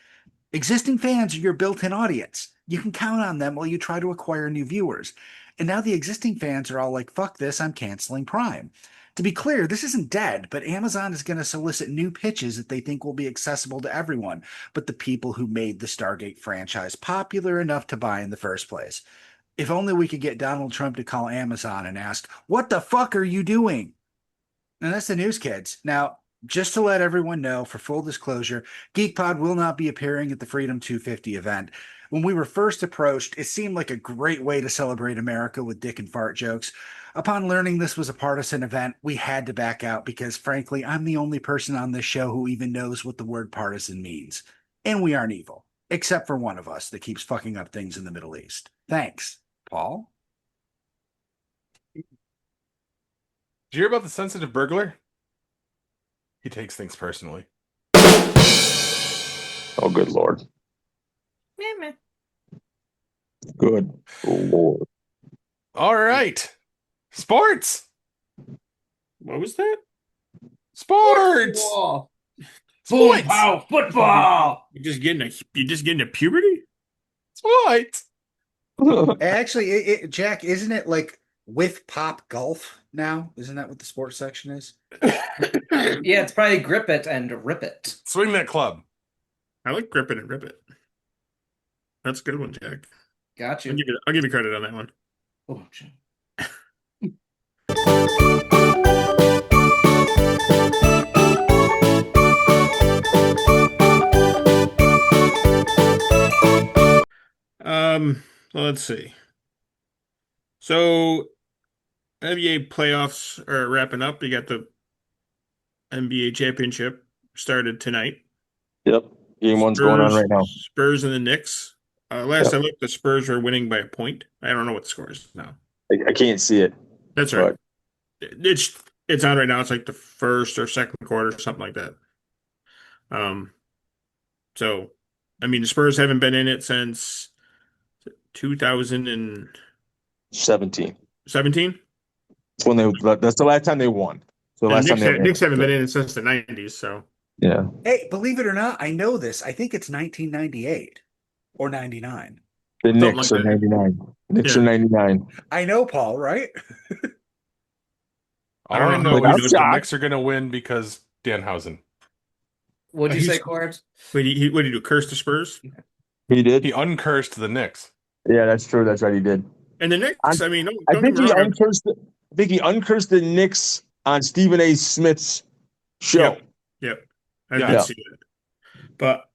Existing fans are your built-in audience. You can count on them while you try to acquire new viewers. And now the existing fans are all like, fuck this, I'm canceling Prime. To be clear, this isn't dead, but Amazon is going to solicit new pitches that they think will be accessible to everyone, but the people who made the Stargate franchise popular enough to buy in the first place. If only we could get Donald Trump to call Amazon and ask, what the fuck are you doing? And that's the news, kids. Now, just to let everyone know, for full disclosure, GeekPod will not be appearing at the Freedom 250 event. When we were first approached, it seemed like a great way to celebrate America with dick and fart jokes. Upon learning this was a partisan event, we had to back out because, frankly, I'm the only person on this show who even knows what the word partisan means. And we aren't evil, except for one of us that keeps fucking up things in the Middle East. Thanks, Paul. Did you hear about the sensitive burglar? He takes things personally. Oh, good Lord. Good Lord. All right. Sports. What was that? Sports. Whoa. Sports. Boom, pow, football. You're just getting to puberty? Sports. Actually, Jack, isn't it like with Pop Golf now? Isn't that what the sports section is? Yeah, it's probably grip it and rip it. Swing that club. I like grip it and rip it. That's a good one, Jack. Got I'll you. give you credit on that one. Oh, shit. Well, let's see. So NBA playoffs are wrapping up. You got the NBA championship started tonight. Yep. Game one's going on right now. Spurs and the Knicks. Last I looked, the Spurs were winning by a point. I don't know what the score is now. I can't see it. That's right. It's on right now. It's like the first or second quarter, something like that. So I mean, the Spurs haven't been in it since 2017. 17. That's the last time they won. So And last time they Knicks haven't been in it since the 90s. So yeah. Hey, believe it or not, I know this. I think it's 1998 or 99. The Something Knicks like are that. 99. Knicks Yeah. are 99. I know, Paul, right? All I I don't know know. is the Knicks are going to win because Danhausen. What'd you He's- say, Corbs? Wait, what did he do? Curse the Spurs? He did? He uncursed the Knicks. Yeah, that's true. That's right. He did. And the Knicks, I mean, I don't think get me he wrong. uncursed the Knicks on Stephen A. Smith's show. Yep. I Yeah. did see that. But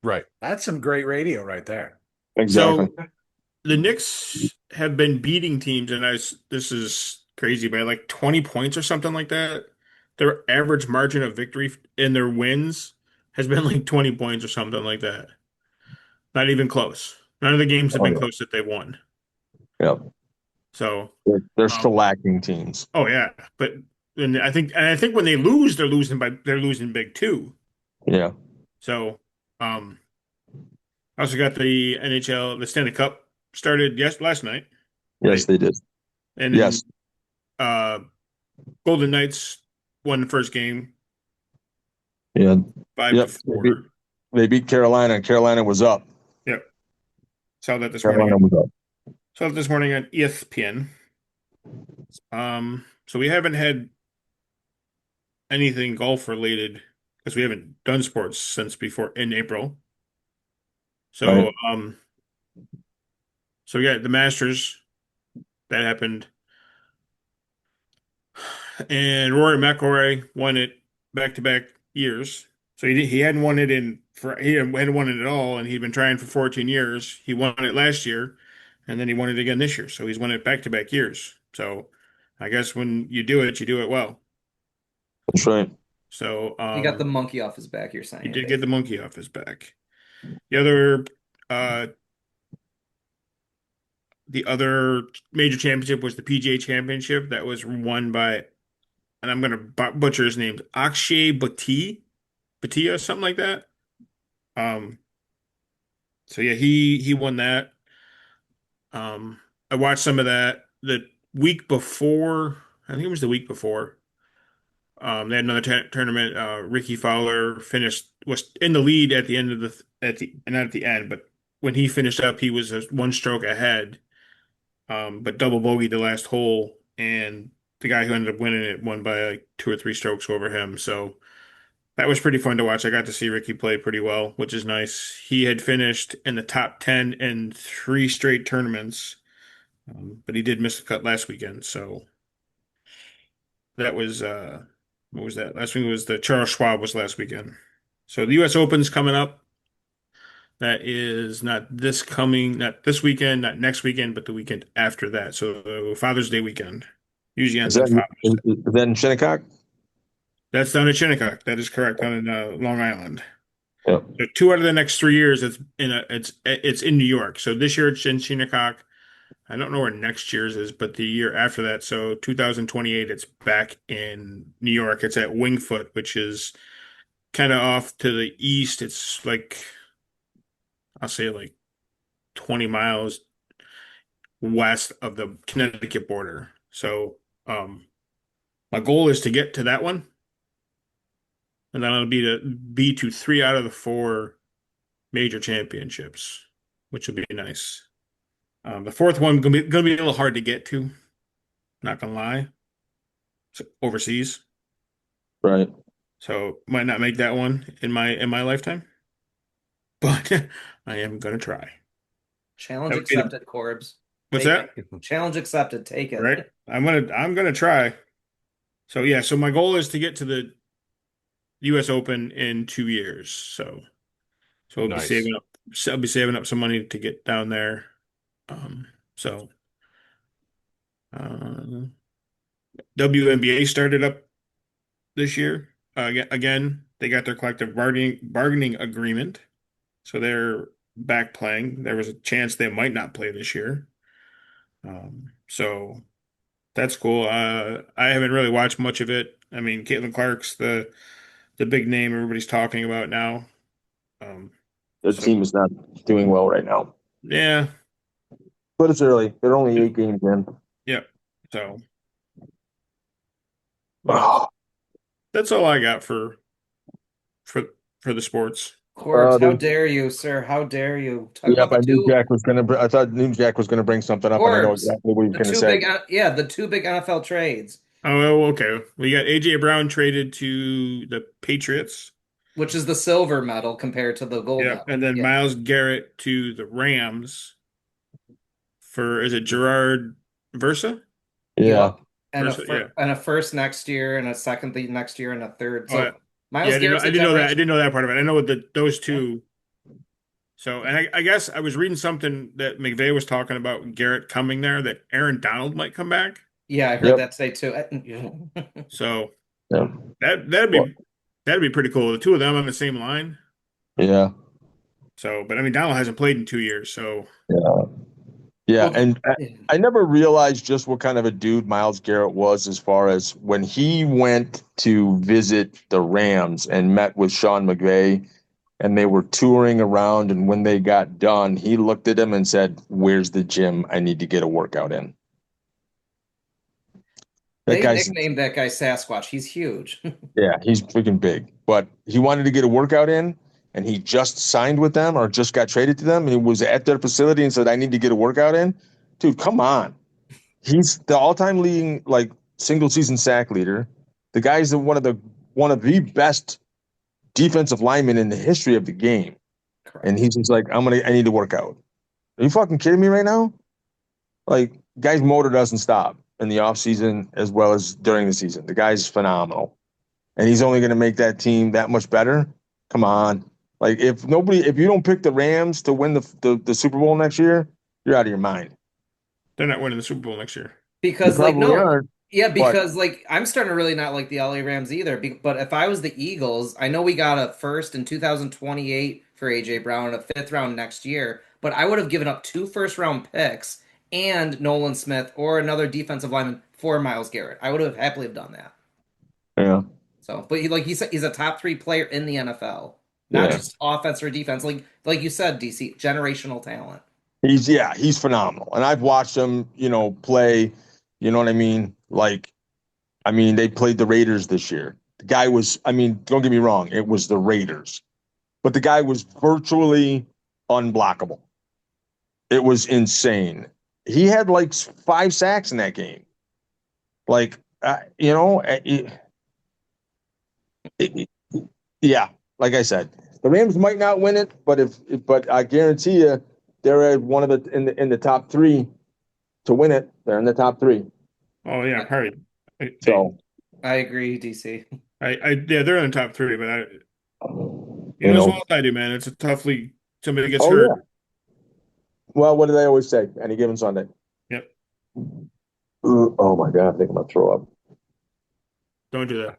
Right. That's some great radio right there. Exactly. so the Knicks have been beating teams, and this is crazy, by like 20 points or something like that. Their average margin of victory in their wins has been like 20 points or something like that. Not even close. None of the games have been close that they won. Yep. So They're shellacking teams. oh yeah, but and I think when they lose, they're losing big too. Yeah. So I also got the NHL, the Stanley Cup started last night. Yes, they did. And Yes. Golden Knights won the first game Yeah. 5-4. They beat Carolina, and Carolina was up. Yep. Saw that this Carolina morning. was up. Saw that this morning on ESPN. So we haven't had anything golf related because we haven't done sports since before in April. So Right. So yeah, the Masters that happened, and Rory McIlroy won it back-to-back years. So he hadn't won it he hadn't won it at all, and he'd been trying for 14 years. He won it last year, and then he won it again this year. So he's won it back-to-back years. So I guess when you do it well. That's right. So He got the monkey off his back, you're saying. he did get the monkey off his back. The other major championship was the PGA Championship that was won by, and I'm going to butcher his name, Akshay Bhatia, something like that. So yeah, he won that. I watched some of that the week before. I think it was the week before. They had another tournament. Ricky Fowler was in the lead at the end of not at the end, but when he finished up, he was one stroke ahead, but double bogeyed the last hole, and the guy who ended up winning it won by like 2 or 3 strokes over him. So that was pretty fun to watch. I got to see Ricky play pretty well, which is nice. He had finished in the top 10 in 3 straight tournaments, but he did miss the cut last weekend. So that was what was that? Last week was the Charles Schwab was last weekend. So the U.S. Open's coming up. That is not this weekend, not next weekend, but the weekend after that. So Father's Day weekend usually Is ends on that Father's Day. is that in Shinnecock? That's down in Shinnecock. That is correct, down in Long Island. Yep. So 2 out of the next 3 years, it's in New York. So this year it's in Shinnecock. I don't know where next year's is, but the year after that, so 2028, it's back in New York. It's at Wingfoot, which is kind of off to the east. It's like, I'll say like 20 miles west of the Connecticut border. So my goal is to get to that one, and then it'll be to 3 out of the 4 major championships, which will be nice. The fourth one gonna be a little hard to get to, not gonna lie. It's overseas, Right. so might not make that one in my lifetime, but I am gonna try. Challenge Okay. accepted, Corbs. What's Take that? it. Challenge accepted. Take it. Right? I'm gonna try. So yeah, so my goal is to get to the U.S. Open in 2 years. So I'll be Nice. saving up some money to get down there. So WNBA started up this year. Again, they got their collective bargaining agreement, so they're back playing. There was a chance they might not play this year. So that's cool. I haven't really watched much of it. I mean, Caitlin Clark's the big name everybody's talking about now. The So team is not doing well right now, yeah, but it's early. They're only 8 games in. yeah. So that's all I got for the sports. Corbs, how they- dare you, sir? How dare you? Talk Yep, about I the knew two Jack was gonna. I thought knew Jack was gonna bring something up, and I know Corbs, exactly what he was the gonna two say. the 2 big NFL trades, Oh, okay. We got AJ Brown traded to the Patriots. which is the silver medal compared to the gold Yeah, medal. and then Yeah. Myles Garrett to the Rams for, is it Gerard Versa? Yeah, And First, yeah. a first next year, and a second the next year, and a third. So Oh, yeah. Miles Yeah, Garrett's I a didn't know that. I generation- didn't know that part of it. I know those two. So, and I guess I was reading something that McVay was talking about Garrett coming there, that Aaron Donald might come back. Yeah, I heard Yep. that today too. So yeah, that'd be pretty cool. The two of them on the same line. yeah, So, but I mean, Donald hasn't played in 2 years, so yeah. Well, And I never realized just what kind of a dude Myles Garrett was, as far as when he went to visit the Rams and met with Sean McVay, and they were touring around. And when they got done, he looked at him and said, "Where's the gym? I need to get a workout in." They That guy's nicknamed that guy Sasquatch. He's huge. Yeah, he's freaking big. But he wanted to get a workout in, and he just signed with them or just got traded to them, and he was at their facility and said, "I need to get a workout in." Dude, come on. He's the all-time leading single season sack leader. The guy's one of the best defensive linemen in the history of the game. And he's just like, I need to work out. Are you fucking kidding me right now? Like, guy's motor doesn't stop in the offseason as well as during the season. The guy's phenomenal. And he's only going to make that team that much better. Come on. Like, if you don't pick the Rams to win the Super Bowl next year, you're out of your mind. they're not winning the Super Bowl next year. Because You probably aren't. yeah, because I'm starting to really not like the LA Rams either. But if I was the Eagles, I know we got a first in 2028 for AJ Brown and a 5th round next year, but I would have given up 2 first-round picks and Nolan Smith or another defensive lineman for Myles Garrett. I would have happily have done that. Yeah. So, but he's a top 3 player in the NFL, not just offense or defense. Like you said, DC, generational talent. He's phenomenal. And I've watched him, play, you know what I mean? They played the Raiders this year. The guy was, don't get me wrong, it was the Raiders. But the guy was virtually unblockable. It was insane. He had like 5 sacks in that game. Like, you know, it- yeah. Like I said, the Rams might not win it, but I guarantee you, they're at one of the in the top three to win it. They're in the top three. Oh yeah, hurry. So I agree, DC. Yeah, they're in the top three, but you as know. well as I do, man. It's a tough league. Somebody gets Oh hurt. yeah. Well, what do they always say? Any given Sunday. Yep. Oh my God, I think I'm gonna throw up. Don't do that.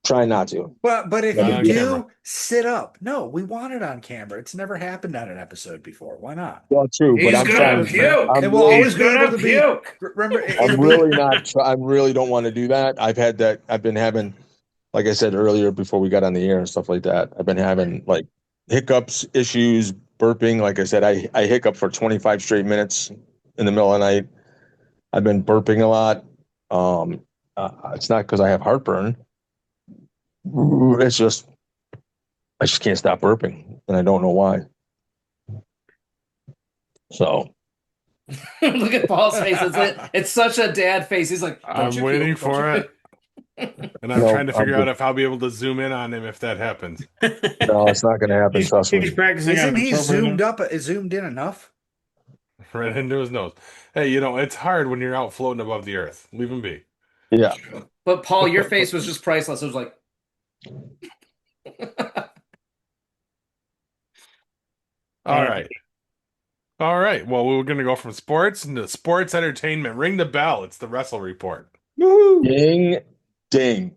Try not to. But if Not you on do, camera. sit up. No, we want it on camera. It's never happened on an episode before. Why not? Well, true, but He's I'm gonna trying. puke. I'm And we'll really, always be able to be. Remember, I'm it'll be. really not. I really don't want to do that. I've had that. I've been having, like I said earlier, before we got on the air and stuff like that. I've been having like hiccups, issues, burping. Like I said, I hiccup for 25 straight minutes in the middle of the night. I've been burping a lot. It's not because I have heartburn. It's just I just can't stop burping, and I don't know why. So Look at Paul's face. It's such a dad face. He's like, don't I'm you waiting puke, don't for you it. And I'm No, trying to figure I'm out if I'll be able to zoom in on him if that happens. no, it's not going to happen. Trust He's me. practicing Isn't on he himself right zoomed now. up? Zoomed in enough? Right into his nose. Hey, you know, it's hard when you're out floating above the earth. Leave him be. Yeah. But Paul, your face was just priceless. It was like, All right. All right. Well, we're going to go from sports into sports entertainment. Ring the bell. It's the Wrestle Report. Woohoo! Ding, ding.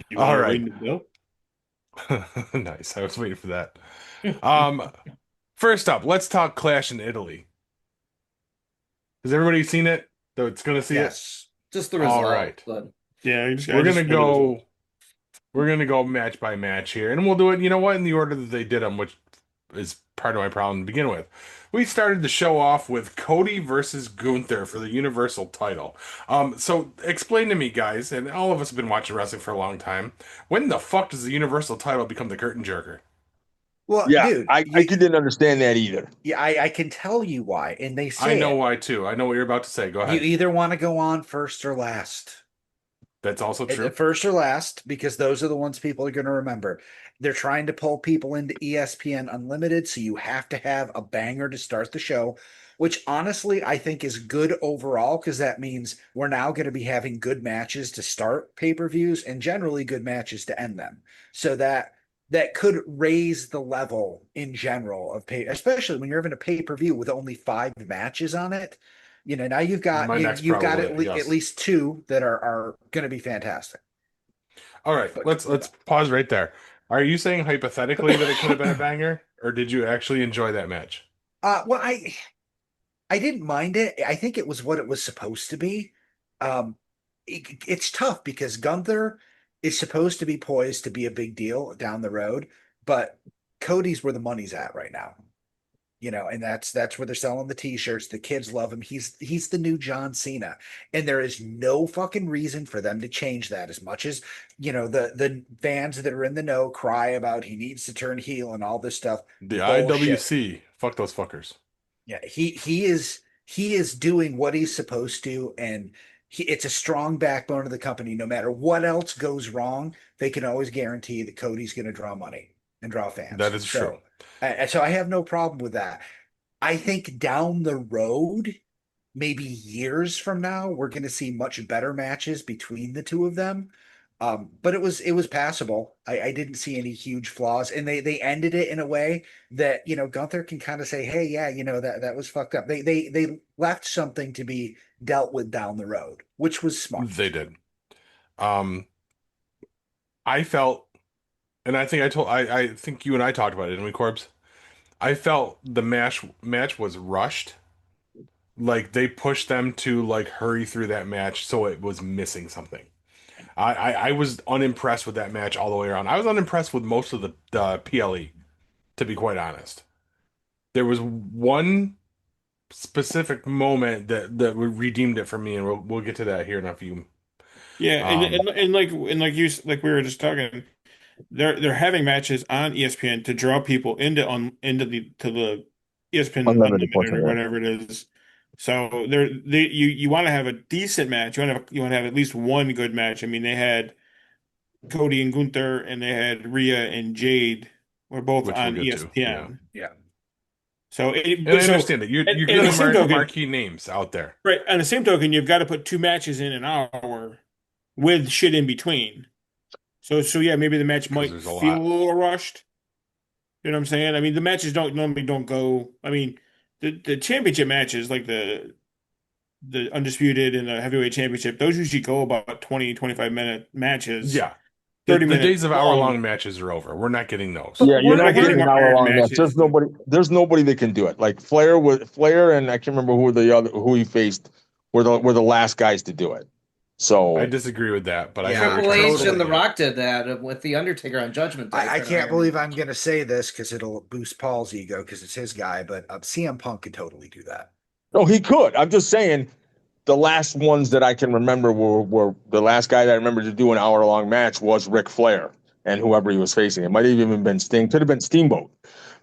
You All wanna right. ring the bell? Nice. I was waiting for that. Um, First up, let's talk Clash in Italy. Has everybody seen it? Though it's going to see it. Yes. just the All result. right. But Yeah, I We're just gonna pulled it as well. go. We're gonna go match by match here, and we'll do it. You know what? In the order that they did them, which is part of my problem to begin with. We started the show off with Cody versus Gunther for the Universal title. So explain to me, guys, and all of us have been watching wrestling for a long time. When the fuck does the Universal title become the curtain jerker? Well, Yeah, dude, I didn't understand that either. yeah, I can tell you why, and they I say know it. why too. I know what you're about to say. Go You ahead. either want to go on first or last. That's also true. First or last, because those are the ones people are going to remember. They're trying to pull people into ESPN Unlimited, so you have to have a banger to start the show, which honestly I think is good overall because that means we're now going to be having good matches to start pay-per-views and generally good matches to end them. So that could raise the level in general of pay, especially when you're having a pay-per-view with only 5 matches on it. Now My next you've got probably, yes. at least 2 that are going to be fantastic. All right, But- let's pause right there. Are you saying hypothetically that it could have been a banger, or did you actually enjoy that match? Well, I didn't mind it. I think it was what it was supposed to be. It's tough because Gunther is supposed to be poised to be a big deal down the road, but Cody's where the money's at right now. And that's where they're selling the t-shirts. The kids love him. He's the new John Cena. And there is no fucking reason for them to change that as much as, the fans that are in the know cry about he needs to turn heel and all this stuff. The Bullshit. IWC, fuck those fuckers. Yeah, he is doing what he's supposed to, and it's a strong backbone of the company. No matter what else goes wrong, they can always guarantee that Cody's going to draw money and draw fans. That is true. So I have no problem with that. I think down the road, maybe years from now, we're going to see much better matches between the two of them. But it was passable. I didn't see any huge flaws, and they ended it in a way that Gunther can kind of say, "Hey, yeah, that was fucked up." They left something to be dealt with down the road, which was smart. They did. I felt, and I think I think you and I talked about it, didn't we, Corbs? I felt the match was rushed. Like they pushed them to like hurry through that match, so it was missing something. I was unimpressed with that match all the way around. I was unimpressed with most of the PLE, to be quite honest. There was one specific moment that redeemed it for me, and we'll get to that here in a few. Yeah, and like we were just talking, they're having matches on ESPN to draw people into the ESPN Unlimited Unlimited portion, or yeah. whatever it is. So you want to have a decent match. You want to have at least one good match. I mean, they had Cody and Gunther, and they had Rhea and Jade were both Which we'll on get to. Yeah. ESPN. Yeah. So, And I understand that you're and getting the same token, marquee names out there. right? On the same token, you've got to put two matches in an hour with shit in between. So yeah, maybe the match might there's feel a a little rushed. You know what I'm saying? I mean, the matches normally don't go. I mean, the championship matches, like the undisputed and the heavyweight championship, those usually go about 20-25 minute matches. Yeah. 30 The minutes days of long. hour-long matches are over. We're not getting those. But Yeah, you're we're not getting an more hour-long iron match. matches. There's nobody that can do it. Like Flair and I can't remember who he faced were the last guys to do it. So I disagree with that, but I Yeah, see what Triple you're trying to H say. and The Rock did that with The Undertaker on Judgment Day. I for an can't Iron believe Man I'm match. going to say this because it'll boost Paul's ego because it's his guy, but CM Punk could totally do that. no, he could. I'm just saying the last ones that I can remember were the last guy that I remember to do an hour-long match was Ric Flair and whoever he was facing. It might have even been Sting. Could have been Steamboat.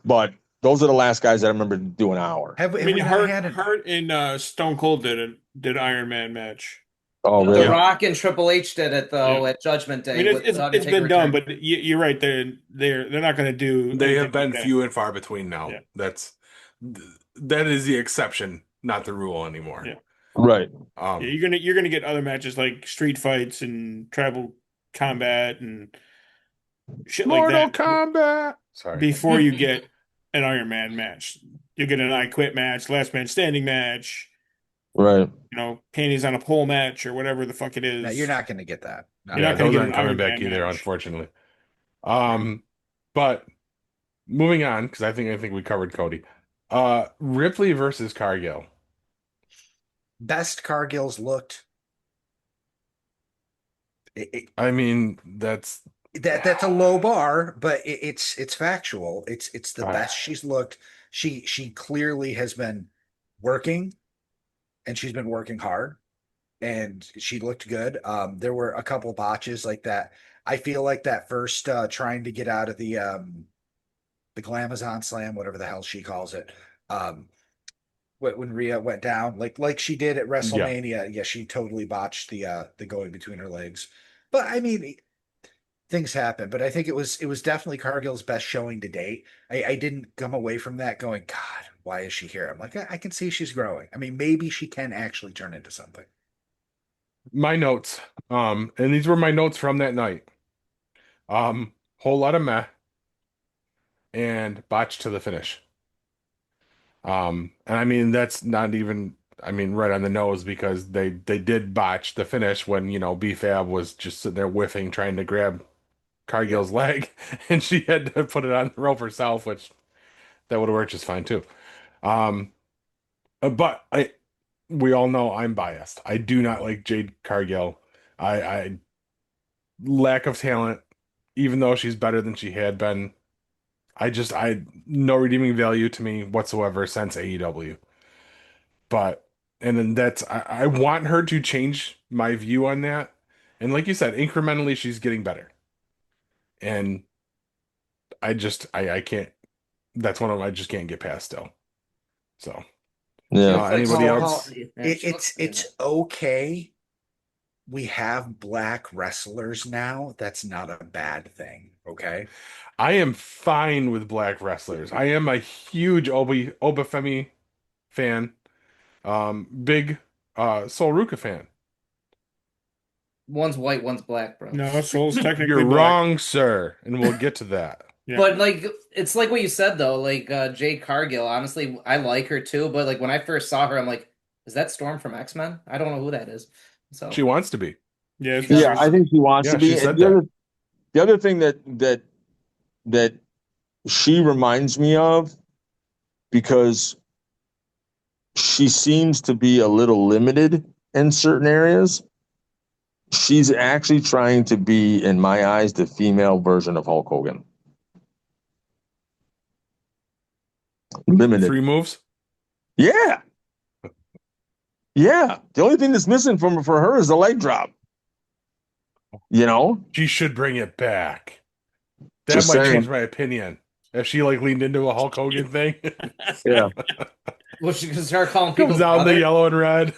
But those are the last guys that I remember to do an hour. Have I we mean, not had Hurt and Stone Cold did Iron Man match. Oh, The really? Rock and Triple H did it though Yeah. at Judgment Day. I mean, with it's Undertaker been done, return. but you're right. They're not going to do. They anything have been like that. few and far between now. Yeah. That is the exception, not the rule anymore. Yeah. Right. Yeah, you're gonna get other matches like street fights and tribal combat and shit like Mortal that Kombat. Sorry. before you get an Iron Man match. You get an I Quit match, last man standing match, Right. panties on a pole match or whatever the fuck it is. No, you're not going to get that. No. You're Yeah, not gonna those get aren't an coming Iron back Man either, match. unfortunately. But moving on, because I think we covered Cody. Ripley versus Cargill. Best Cargill's looked. I mean, that's That's a low bar, but it's factual. It's the Ah. best she's looked. She clearly has been working, and she's been working hard, and she looked good. There were a couple botches like that. I feel like that first trying to get out of the Glamazon Slam, whatever the hell she calls it. When Rhea went down, like she did at WrestleMania, yeah, she totally botched the going between her legs. But I mean, things happen. But I think it was definitely Cargill's best showing to date. I didn't come away from that going, God, why is she here? I'm like, I can see she's growing. I mean, maybe she can actually turn into something. my notes. And these were my notes from that night. Whole lot of meh and botch to the finish. And I mean that's not even right on the nose because they did botch the finish when B-Fab was just sitting there whiffing trying to grab Cargill's leg and she had to put it on the rope herself, which that would have worked just fine too. But we all know I'm biased. I do not like Jade Cargill. I lack of talent, even though she's better than she had been. I no redeeming value to me whatsoever since AEW. But and then I want her to change my view on that. And like you said, incrementally she's getting better. And I can't that's one of them I just can't get past still. So Yeah. anybody Paul, else? It's okay. We have black wrestlers now. That's not a bad thing. Okay. I am fine with black wrestlers. I am a huge Obafemi fan. Big Sol Ruka fan. One's white, one's black, bro. No, Soul's technically You're black. wrong, sir, and we'll get to that. Yeah. But it's like what you said though. Jade Cargill, honestly, I like her too. But when I first saw her, I'm like, is that Storm from X-Men? I don't know who that is. So She wants to be. Yeah, Yeah, I think she wants to be. She said And that. the other thing that she reminds me of, because she seems to be a little limited in certain areas. She's actually trying to be, in my eyes, the female version of Hulk Hogan. Limited. 3 moves. Yeah. Yeah. The only thing that's missing for her is the leg drop. She should bring it back. That Just might saying. change my opinion. If she like leaned into a Hulk Hogan thing, Yeah. Well, she can start calling people comes out in the brother. yellow and red.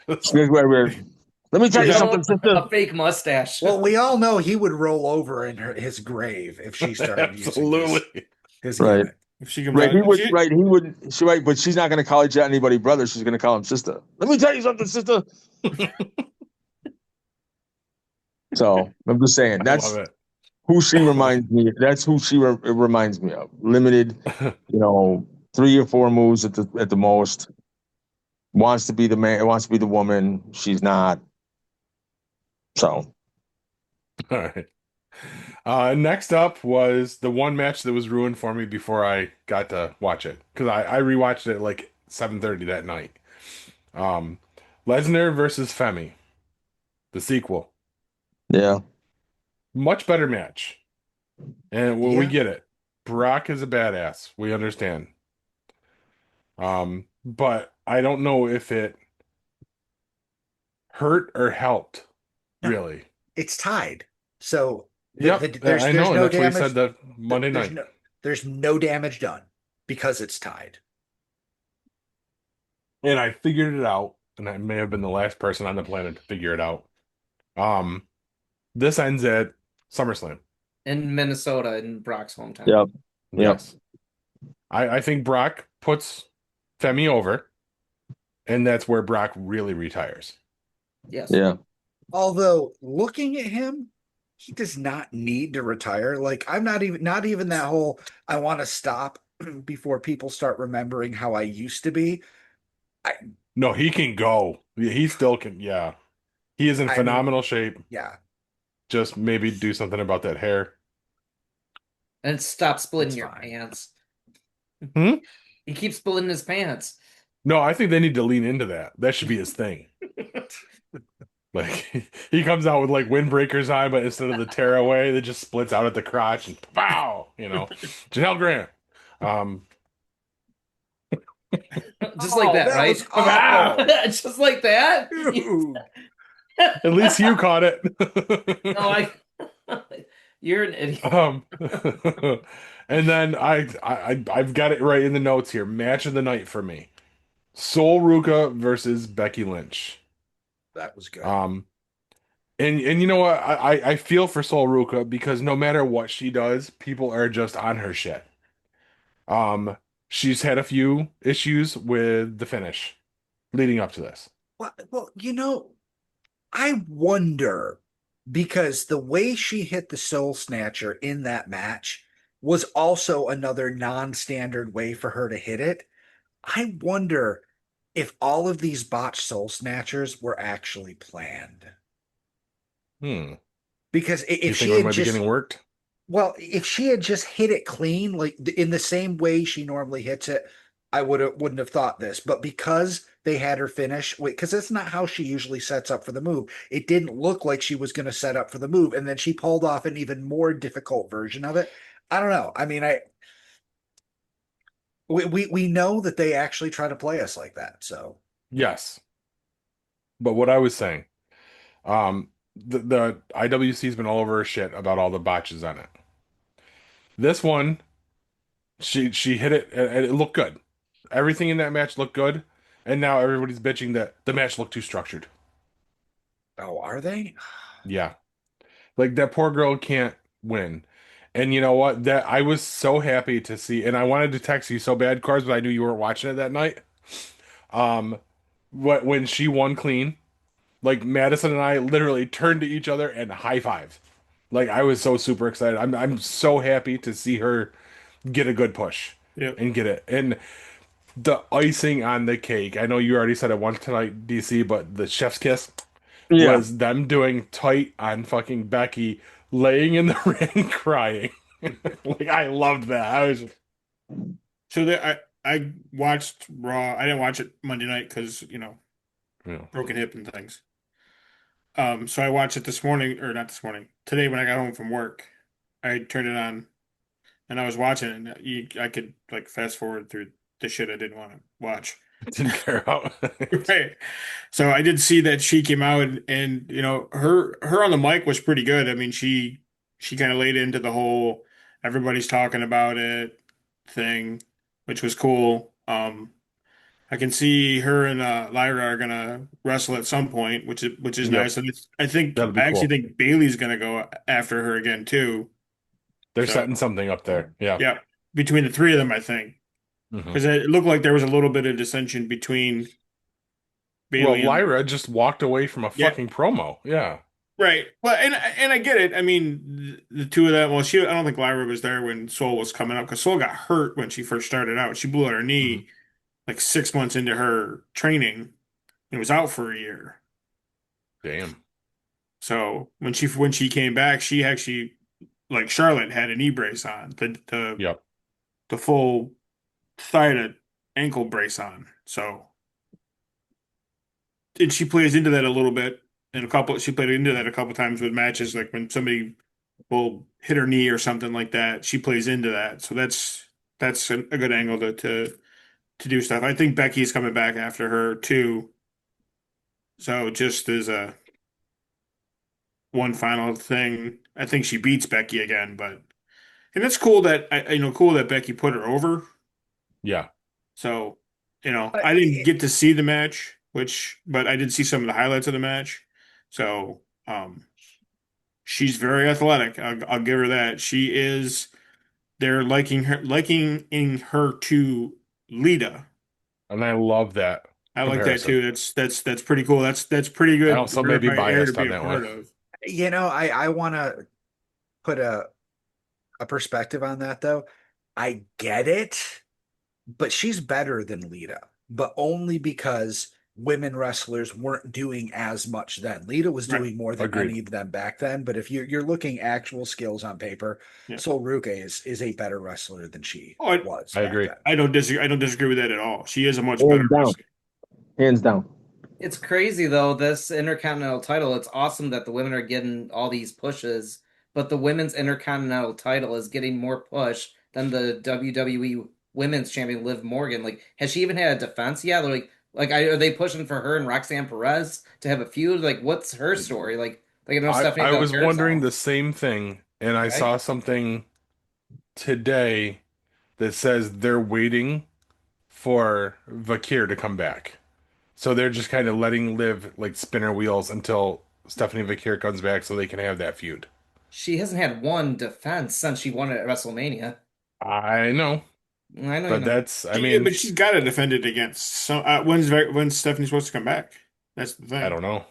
Let me tell you Show something, him sister. a fake mustache. Well, we all know he would roll over in his grave if she started using Absolutely. his Right. gimmick. If she comes Right, out, he would. But she's not going to call anybody brother. She's going to call him sister. Let me tell you something, sister. So I'm just saying I that's love it. who she reminds me. That's who she reminds me of. Limited, 3 or 4 moves at the most. Wants to be the man. Wants to be the woman. She's not. So. All right. Next up was the one match that was ruined for me before I got to watch it, because I rewatched it like 7:30 that night. Lesnar versus Femi, the sequel. Yeah. Much better match. And we Yeah. get it. Brock is a badass. We understand. But I don't know if it hurt or helped, No. really. It's tied. So Yep, there's I know. no That's what he damage. said the Monday night. There's no damage done because it's tied. And I figured it out, and I may have been the last person on the planet to figure it out. This ends at SummerSlam. In Minnesota, in Brock's hometown. Yep. Yes. I think Brock puts Femi over, and that's where Brock really retires. Yes. Yeah. Although looking at him, he does not need to retire. Like I'm not even that whole I want to stop before people start remembering how I used to be. No, he can go. He still can. Yeah. He is in phenomenal shape. Yeah. Just maybe do something about that hair. And stop splitting That's your fine. pants. Hmm? He keeps splitting his pants. No, I think they need to lean into that. That should be his thing. Like he comes out with like windbreakers on, but instead of the tearaway, that just splits out at the crotch and pow, Janelle Grant. Just like that, that right? was awful. Just like that? Dude. At least you caught it. No, you're an idiot. And then I've got it right in the notes here. Match of the night for me. Sol Ruka versus Becky Lynch. That was good. And you know what? I feel for Sol Ruka because no matter what she does, people are just on her shit. She's had a few issues with the finish leading up to this. Well, I wonder, because the way she hit the Soul Snatcher in that match was also another non-standard way for her to hit it. I wonder if all of these botched Soul Snatchers were actually planned. Because if she had just worked, well, if she had just hit it clean, like in the same way she normally hits it, I wouldn't have thought this. But because they had her finish, because that's not how she usually sets up for the move. It didn't look like she was going to set up for the move, and then she pulled off an even more difficult version of it. I don't know. I mean, we know that they actually try to play us like that. So yes. But what I was saying, the IWC's been all over her shit about all the botches on it. This one, she hit it and it looked good. Everything in that match looked good, and now everybody's bitching that the match looked too structured. Oh, are they? Yeah. Like that poor girl can't win. And you know what? That I was so happy to see, and I wanted to text you so bad, Corbs, but I knew you weren't watching it that night. When she won clean, like Madison and I literally turned to each other and high fived. Like I was so super excited. I'm so happy to see her get a good push and get it. And the icing on the cake. I know you already said it once tonight, DC, but the chef's kiss was them doing tight on fucking Becky, laying in the ring crying. Like I loved that. I was So I watched Raw. I didn't watch it Monday night because broken hip and things. So I watched it this morning, or not this morning, today when I got home from work. I turned it on, and I was watching it. And I could like fast forward through the shit I didn't want to watch. didn't care about. Right. So I did see that she came out, and her on the mic was pretty good. I mean, she kind of laid into the whole everybody's talking about it thing, which was cool. I can see her and Lyra are gonna wrestle at some point, which is Yep, nice. And I think that'll be I actually cool. think Bailey's gonna go after her again too. They're So setting something up there. Yeah. yeah, between the three of them, I think, Hmm. because it looked like there was a little bit of dissension between Well, Bailey and Lyra just walked away from a yeah, fucking promo. Yeah. right. Well, and I get it. I mean, the two of them. Well, I don't think Lyra was there when Soul was coming up because Soul got hurt when she first started out. She blew out her Hmm. knee like 6 months into her training and was out for a year. Damn. So when she came back, she actually like Charlotte had a knee brace on, Yep. the full thigh to ankle brace on. So and she plays into that a little bit. She played into that a couple times with matches, like when somebody will hit her knee or something like that. She plays into that. So that's a good angle to do stuff. I think Becky's coming back after her too. So just as a one final thing, I think she beats Becky again, but and it's cool that cool that Becky put her over. Yeah. So, But I didn't get to see the match, but I did see some of the highlights of the match. So, she's very athletic. I'll give her that. She is. They're liking in her to Lita. And I love that I like that comparison. too. That's pretty cool. That's pretty I good also for may be her to biased be on a that part one. of. I want to put a perspective on that though. I get it, but she's better than Lita, but only because women wrestlers weren't doing as much then. Lita was Right. doing more than Agreed. any of them back then. But if you're looking actual skills on paper, Yeah. Sol Ruke is a better wrestler than she Oh, was I back agree. then. I don't disagree. I don't disagree with that at all. She is a much better Hands down. wrestler. Hands down. It's crazy though, this Intercontinental title. It's awesome that the women are getting all these pushes, but the women's Intercontinental title is getting more push than the WWE Women's Champion Liv Morgan. Like, has she even had a defense yet? Are they pushing for her and Roxanne Perez to have a feud? Like, what's her story? Like I know Stephanie I Del was wondering Carousel, the same thing, and I right? saw something today that says they're waiting for Vakir to come back. So they're just kind of letting Liv like spin her wheels until Stephanie Vakir comes back so they can have that feud. She hasn't had one defense since she won it at WrestleMania. I know, I know you but know. I mean, But she's got to defend it against. So when's Stephanie supposed to come back? That's the I thing. don't know.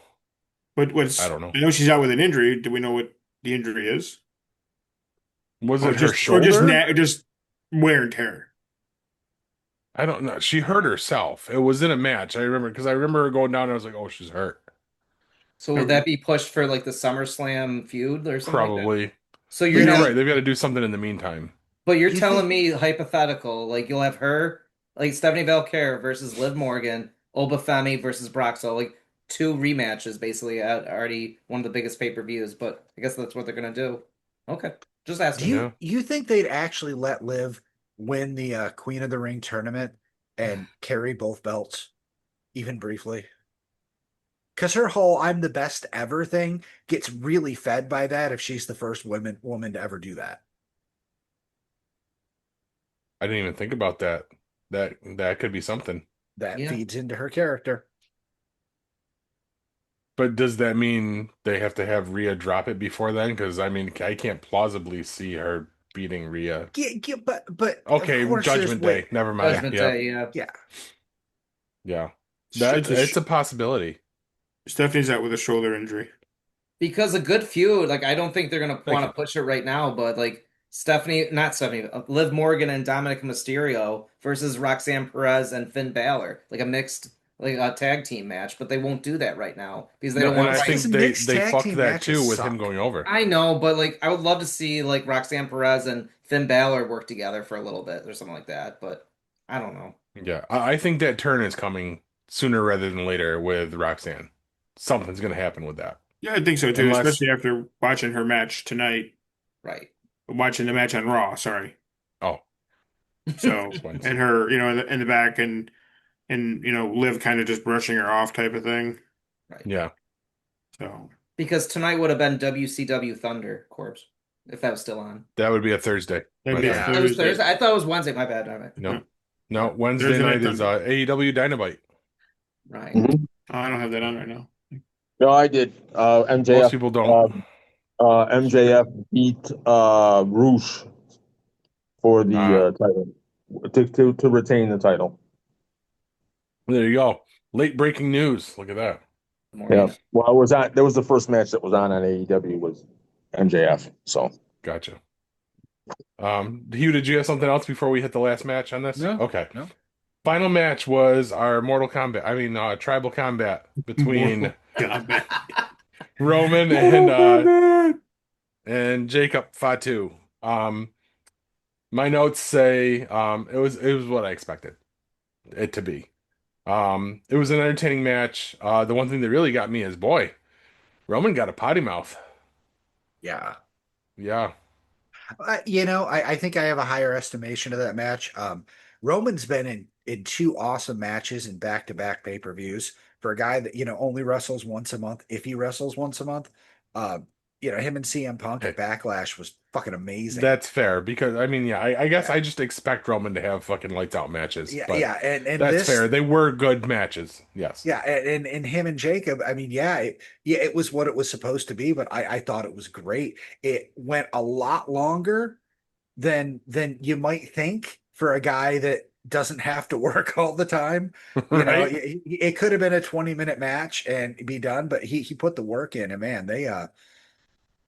But I don't know. I know she's out with an injury. Do we know what the injury is? Was Or it her just shoulder? just wear and tear. I don't know. She hurt herself. It was in a match. I remember because I remember her going down and I was like, oh, she's hurt. So would that be pushed for like the SummerSlam feud or something like that? Probably. So But you're you're telling, right. They've got to do something in the meantime. but you're You telling think me hypothetical, like you'll have her, like Stephanie Belcare versus Liv Morgan, Oba Femi versus Brock. So like two rematches basically at already one of the biggest pay-per-views, but I guess that's what they're gonna do. Okay. Just do asking. Yeah. you think they'd actually let Liv win the Queen of the Ring tournament and carry both belts, even briefly? Because her whole "I'm the best ever" thing gets really fed by that if she's the first woman to ever do that. I didn't even think about that. That could be something. That Yeah. feeds into her character. But does that mean they have to have Rhea drop it before then? Because I mean, I can't plausibly see her beating Rhea. Yeah, but of Okay, course there's Judgment Day. Never mind. Judgment Yeah, Day, yeah. yeah. yeah. It's It's a possibility. Stephanie's out with a shoulder injury. Because a good feud, like I don't think they're gonna Thank want you. to push it right now, but like not Stephanie, Liv Morgan and Dominic Mysterio versus Roxanne Perez and Finn Balor, like a mixed, like a tag team match, but they won't do that right now because they No, don't and want I to. think These mixed they tag fucked team that too matches with him suck. going over. I know, but like I would love to see like Roxanne Perez and Finn Balor work together for a little bit or something like that, but I don't know. Yeah, I think that turn is coming sooner rather than later with Roxanne. Something's gonna happen with that. Yeah, I think so too, Unless, especially after watching her match tonight, Right. watching the match on Raw, sorry. oh, So, twins. and her, in the back and Liv kind of just brushing her off type of thing. Right. Yeah. So, Because tonight would have been WCW Thunder, Corbs. if that was still on. That would be a Thursday. That'd be a Yeah. It was Thursday. Thursday. I thought it was Wednesday. My bad. All right. No, no. Wednesday Thursday night Night is Thunder. AEW Dynamite. Right. Mhm. Oh, I don't have that on right now. No, I did. MJF. Most people don't. MJF beat Roosh for the title to retain the title. There you go. Late breaking news. Look at that. Yeah. Well, it was on. That was the first match that was on AEW was MJF. So Gotcha. Hugh, did you have something else before we hit the last match on this? No. Okay. No. Final match was our tribal combat between Roman and Jacob Fatu. My notes say it was what I expected it to be. It was an entertaining match. The one thing that really got me is, boy, Roman got a potty mouth. Yeah. Yeah. I think I have a higher estimation of that match. Roman's been in two awesome matches in back-to-back pay-per-views for a guy that, only wrestles once a month. If he wrestles once a month, him and CM Punk at Backlash was fucking amazing. That's fair because I guess I just expect Roman to have fucking lights out matches. Yeah, but yeah, and that's fair. They were good matches. Yes. Yeah, and him and Jacob, it was what it was supposed to be, but I thought it was great. It went a lot longer than you might think for a guy that doesn't have to work all the time. Right? It could have been a 20-minute match and be done, but he put the work in, and man, they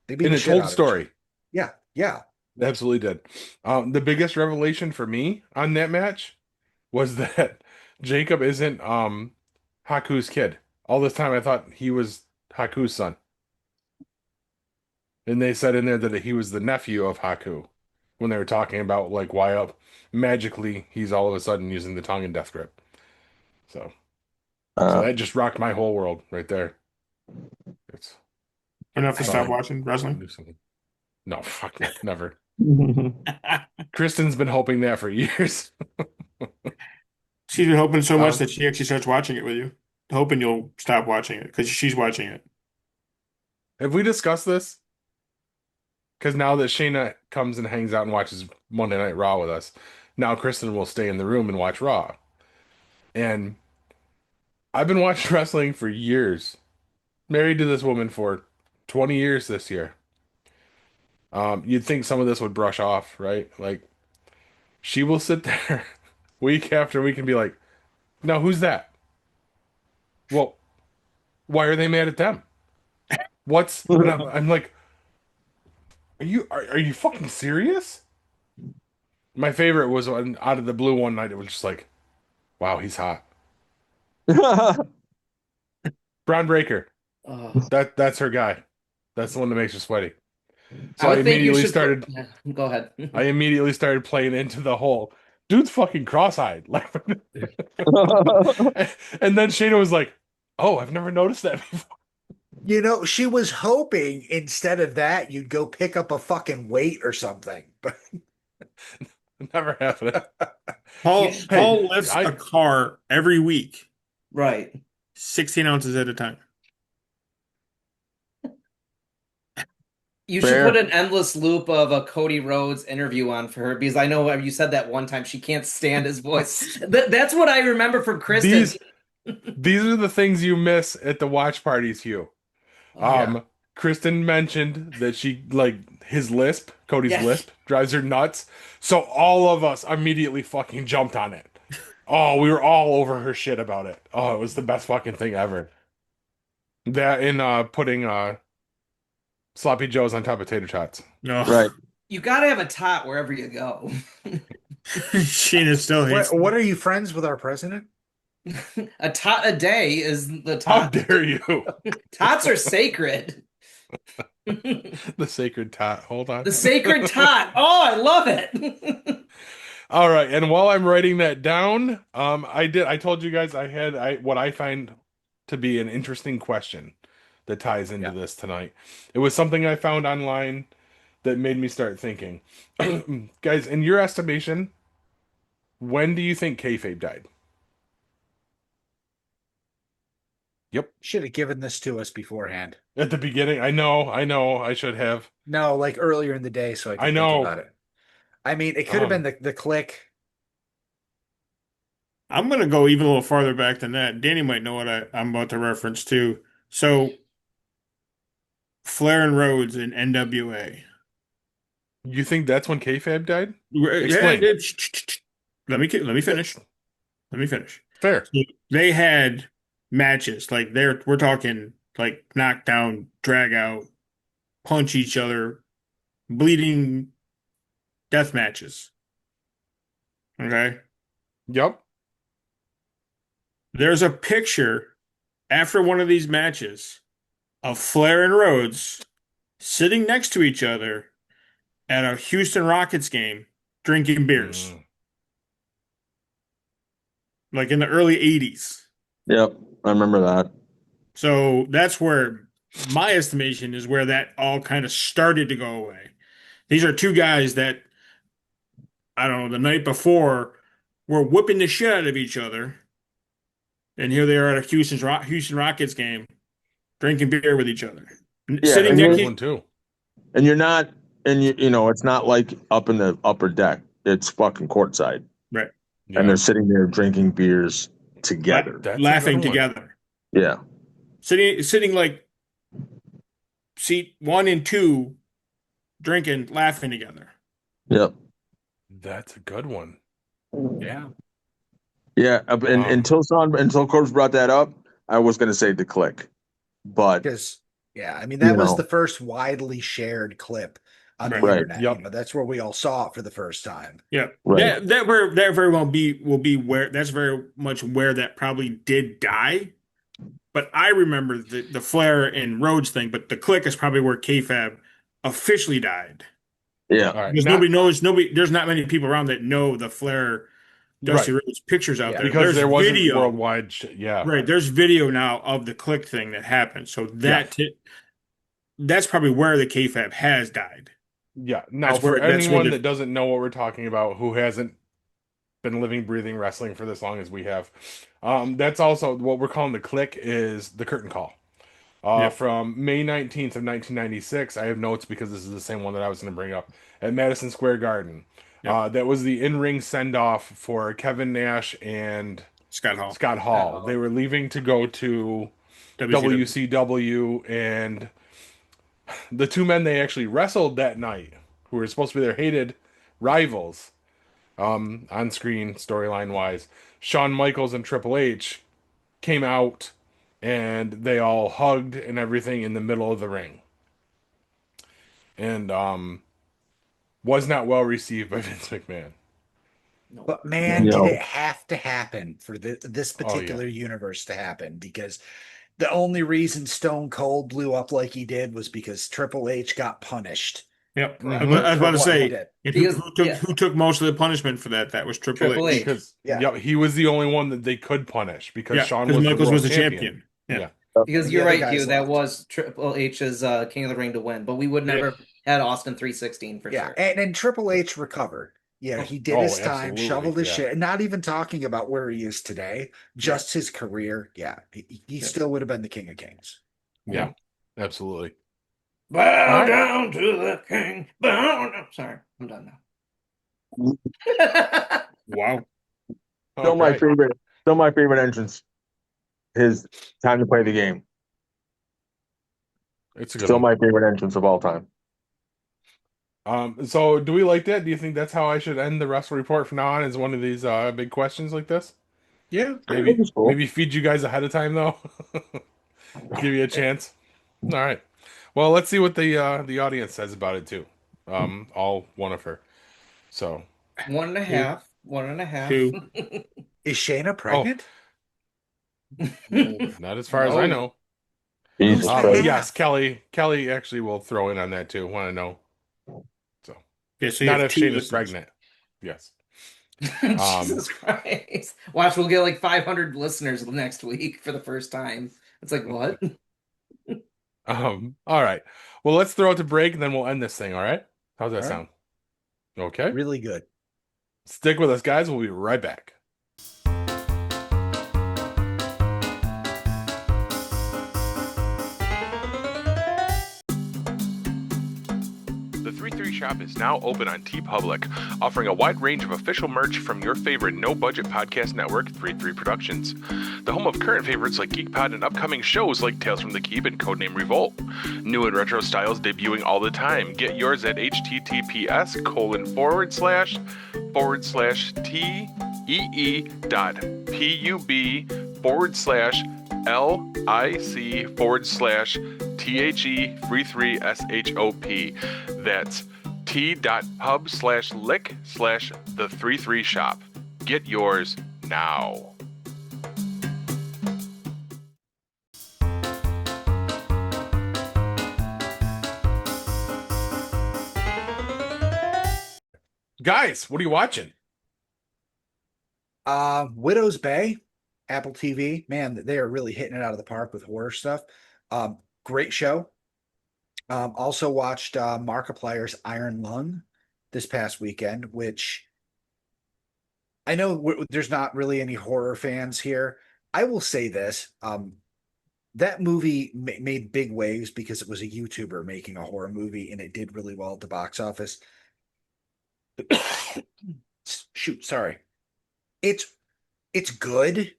beat And the it shit told out of story. each other. Yeah. Absolutely did. The biggest revelation for me on that match was that Jacob isn't Haku's kid. All this time I thought he was Haku's son. And they said in there that he was the nephew of Haku when they were talking about like why magically he's all of a sudden using the tongue and death grip. So that just rocked my whole world right there. It's Enough to stop Fine. watching wrestling. do something. No, fuck no, never. Kristen's been hoping that for years. She's been hoping so much that she actually starts watching it with you, hoping you'll stop watching it because she's watching it. Have we discussed this? Because now that Shayna comes and hangs out and watches Monday Night Raw with us, now Kristen will stay in the room and watch Raw. And I've been watching wrestling for years. Married to this woman for 20 years this year. You'd think some of this would brush off, right? Like, she will sit there week after week and be like, "No, who's that? Well, why are they mad at them? And I'm like, are you fucking serious?" My favorite was when out of the blue one night it was just like, "Wow, he's hot." Braun Breaker. That's her guy. That's the one that makes her sweaty. So I immediately started. Go ahead. I immediately started playing into the whole dude's fucking cross-eyed. Like, and then Shayna was like, "Oh, I've never noticed that before." She was hoping instead of that you'd go pick up a fucking weight or something. But Never happened. Paul lifts a car every week, Right. 16 ounces at a time. You Fair. should put an endless loop of a Cody Rhodes interview on for her because I know you said that one time she can't stand his voice. That's what I remember from Kristen. These are the things you miss at the watch parties, Hugh. Kristen mentioned that she his lisp, Cody's lisp, drives her nuts. So all of us immediately fucking jumped on it. Oh, we were all over her shit about it. Oh, it was the best fucking thing ever. That in putting sloppy joes on top of tater tots. No, Right. You gotta have a tot wherever you go. Sheena still hates. what are you, friends with our president? A tot a day is the How tot. dare you? Tots are sacred. The sacred tot. Hold on. The sacred tot. Oh, I love it. All right, and while I'm writing that down, I told you guys I had what I find to be an interesting question that ties into this tonight. It was something I found online that made me start thinking. Guys, in your estimation, when do you think kayfabe died? Yep. Should have given this to us beforehand. At the beginning, I know, I should have. No, like earlier in the day, so I could I think know. about it. I mean, it could have been the click. I'm gonna go even a little farther back than that. Danny might know what I'm about to reference too. So, Flair and Rhodes in NWA. You think that's when Kayfabe died? Explain. Explain. Let me finish. Let me finish. Fair. So they had matches like we're talking like knockdown, drag out, punch each other, bleeding death matches. Okay. Yep. There's a picture after one of these matches of Flair and Rhodes sitting next to each other at a Houston Rockets game drinking beers. Like in the early 80s. Yep, I remember that. So that's where my estimation is where that all kind of started to go away. These are two guys that, I don't know, the night before were whipping the shit out of each other. And here they are at a Houston Rockets game drinking beer with each other. Yeah, Sitting and next One too. And you're not, and you know, it's not like up in the upper deck. It's fucking courtside. Right. Yeah. And they're sitting there drinking beers together. That's a laughing good one. together. Yeah. Sitting like seat 1 and 2, drinking, laughing together. Yep. That's a good one. Yeah. Yeah. Until Corbs brought that up, I was going to say the click. But Because, yeah, I mean, that You was know. the first widely shared clip on the Right. internet. Yep. You know, that's where we all saw it for the first time. Yeah. Right. That very well will be where that's very much where that probably did die. But I remember the Flair and Rhodes thing, but the click is probably where Kayfabe officially died. yeah. All right. Because there's not many people around that know the Flair Dusty Right. Rhodes pictures out Yeah. there. Because There's there wasn't video. worldwide yeah. Right, there's video now of the click thing that happened. So that's probably where the Kayfabe has died. Yeah. Now, That's where- for that's where anyone the- that doesn't know what we're talking about, who hasn't been living, breathing wrestling for this long as we have, that's also what we're calling the click is the curtain call. Yeah. From May 19th of 1996, I have notes because this is the same one that I was going to bring up at Madison Square Garden. Yeah. That was the in-ring send-off for Kevin Nash and Scott Hall. Scott Hall. They were leaving to go to WCW, and the two men they actually wrestled that night, who were supposed to be their hated rivals, on screen storyline wise, Shawn Michaels and Triple H, came out and they all hugged and everything in the middle of the ring, and was not well received by Vince McMahon. But man, No. did it have to happen for this particular universe to happen? Because the only reason Stone Cold blew up like he did was because Triple H got punished. Yep. I Mhm. was about to For what he say, did. and Because- who took most of the punishment for that? That was Triple Triple H. H. Because Yeah. he was the only one that they could punish because Yeah, Shawn because was Michaels the was world the champion. Yeah. Because The you're other right, guys Hugh. That left. was Triple H's King of the Ring to win, but we would never had Austin 316 for Yeah, sure. and Triple H recovered. Yeah, he did Oh, his time, absolutely, shoveled his yeah. shit, and not even talking about where he is today, just his career. Yeah, he still would have been the King of Kings. Yeah, absolutely. Bow All right. down to the king. Bow down. Sorry, I'm done now. Wow. Still my Okay. favorite. Still my favorite entrance. His time to play the game. It's a good Still one. my favorite entrance of all time. So do we like that? Do you think that's how I should end the Wrestle Report from now on? Is one of these big questions like this? Yeah. Maybe That's cool. maybe feed you guys ahead of time though. Give you a chance. All right. Well, let's see what the audience says about it too. All one of her. So 1.5. 1.5. 2. Is Shayna pregnant? not as far as I know. Jesus Oh, Christ. Yes, Kelly actually will throw in on that too. Want to know? So Yeah, so you not have if 2 Shane is listeners. pregnant. Yes. Jesus Christ. Watch, we'll get like 500 listeners next week for the first time. It's like, what? All right. Well, let's throw it to break and then we'll end this thing. All right. How's that All right. sound? Okay. Really good. Stick with us, guys. We'll be right back. shop is now open on TeePublic, offering a wide range of official merch from your favorite no-budget podcast network, 33 Productions. The home of current favorites like GeekPod and upcoming shows like Tales from the Keep and Codename Revolt. New and retro styles debuting all the time. Get yours at https://tee.pub/THE/THE-33SHOP. That's t.pub/lick/the33shop. Get yours now. Guys, what are you watching? Widow's Bay, Apple TV. Man, they are really hitting it out of the park with horror stuff. Great show. Also watched Markiplier's Iron Lung this past weekend, which I know there's not really any horror fans here. I will say this. That movie made big waves because it was a YouTuber making a horror movie, and it did really well at the box office. Shoot, sorry. It's good.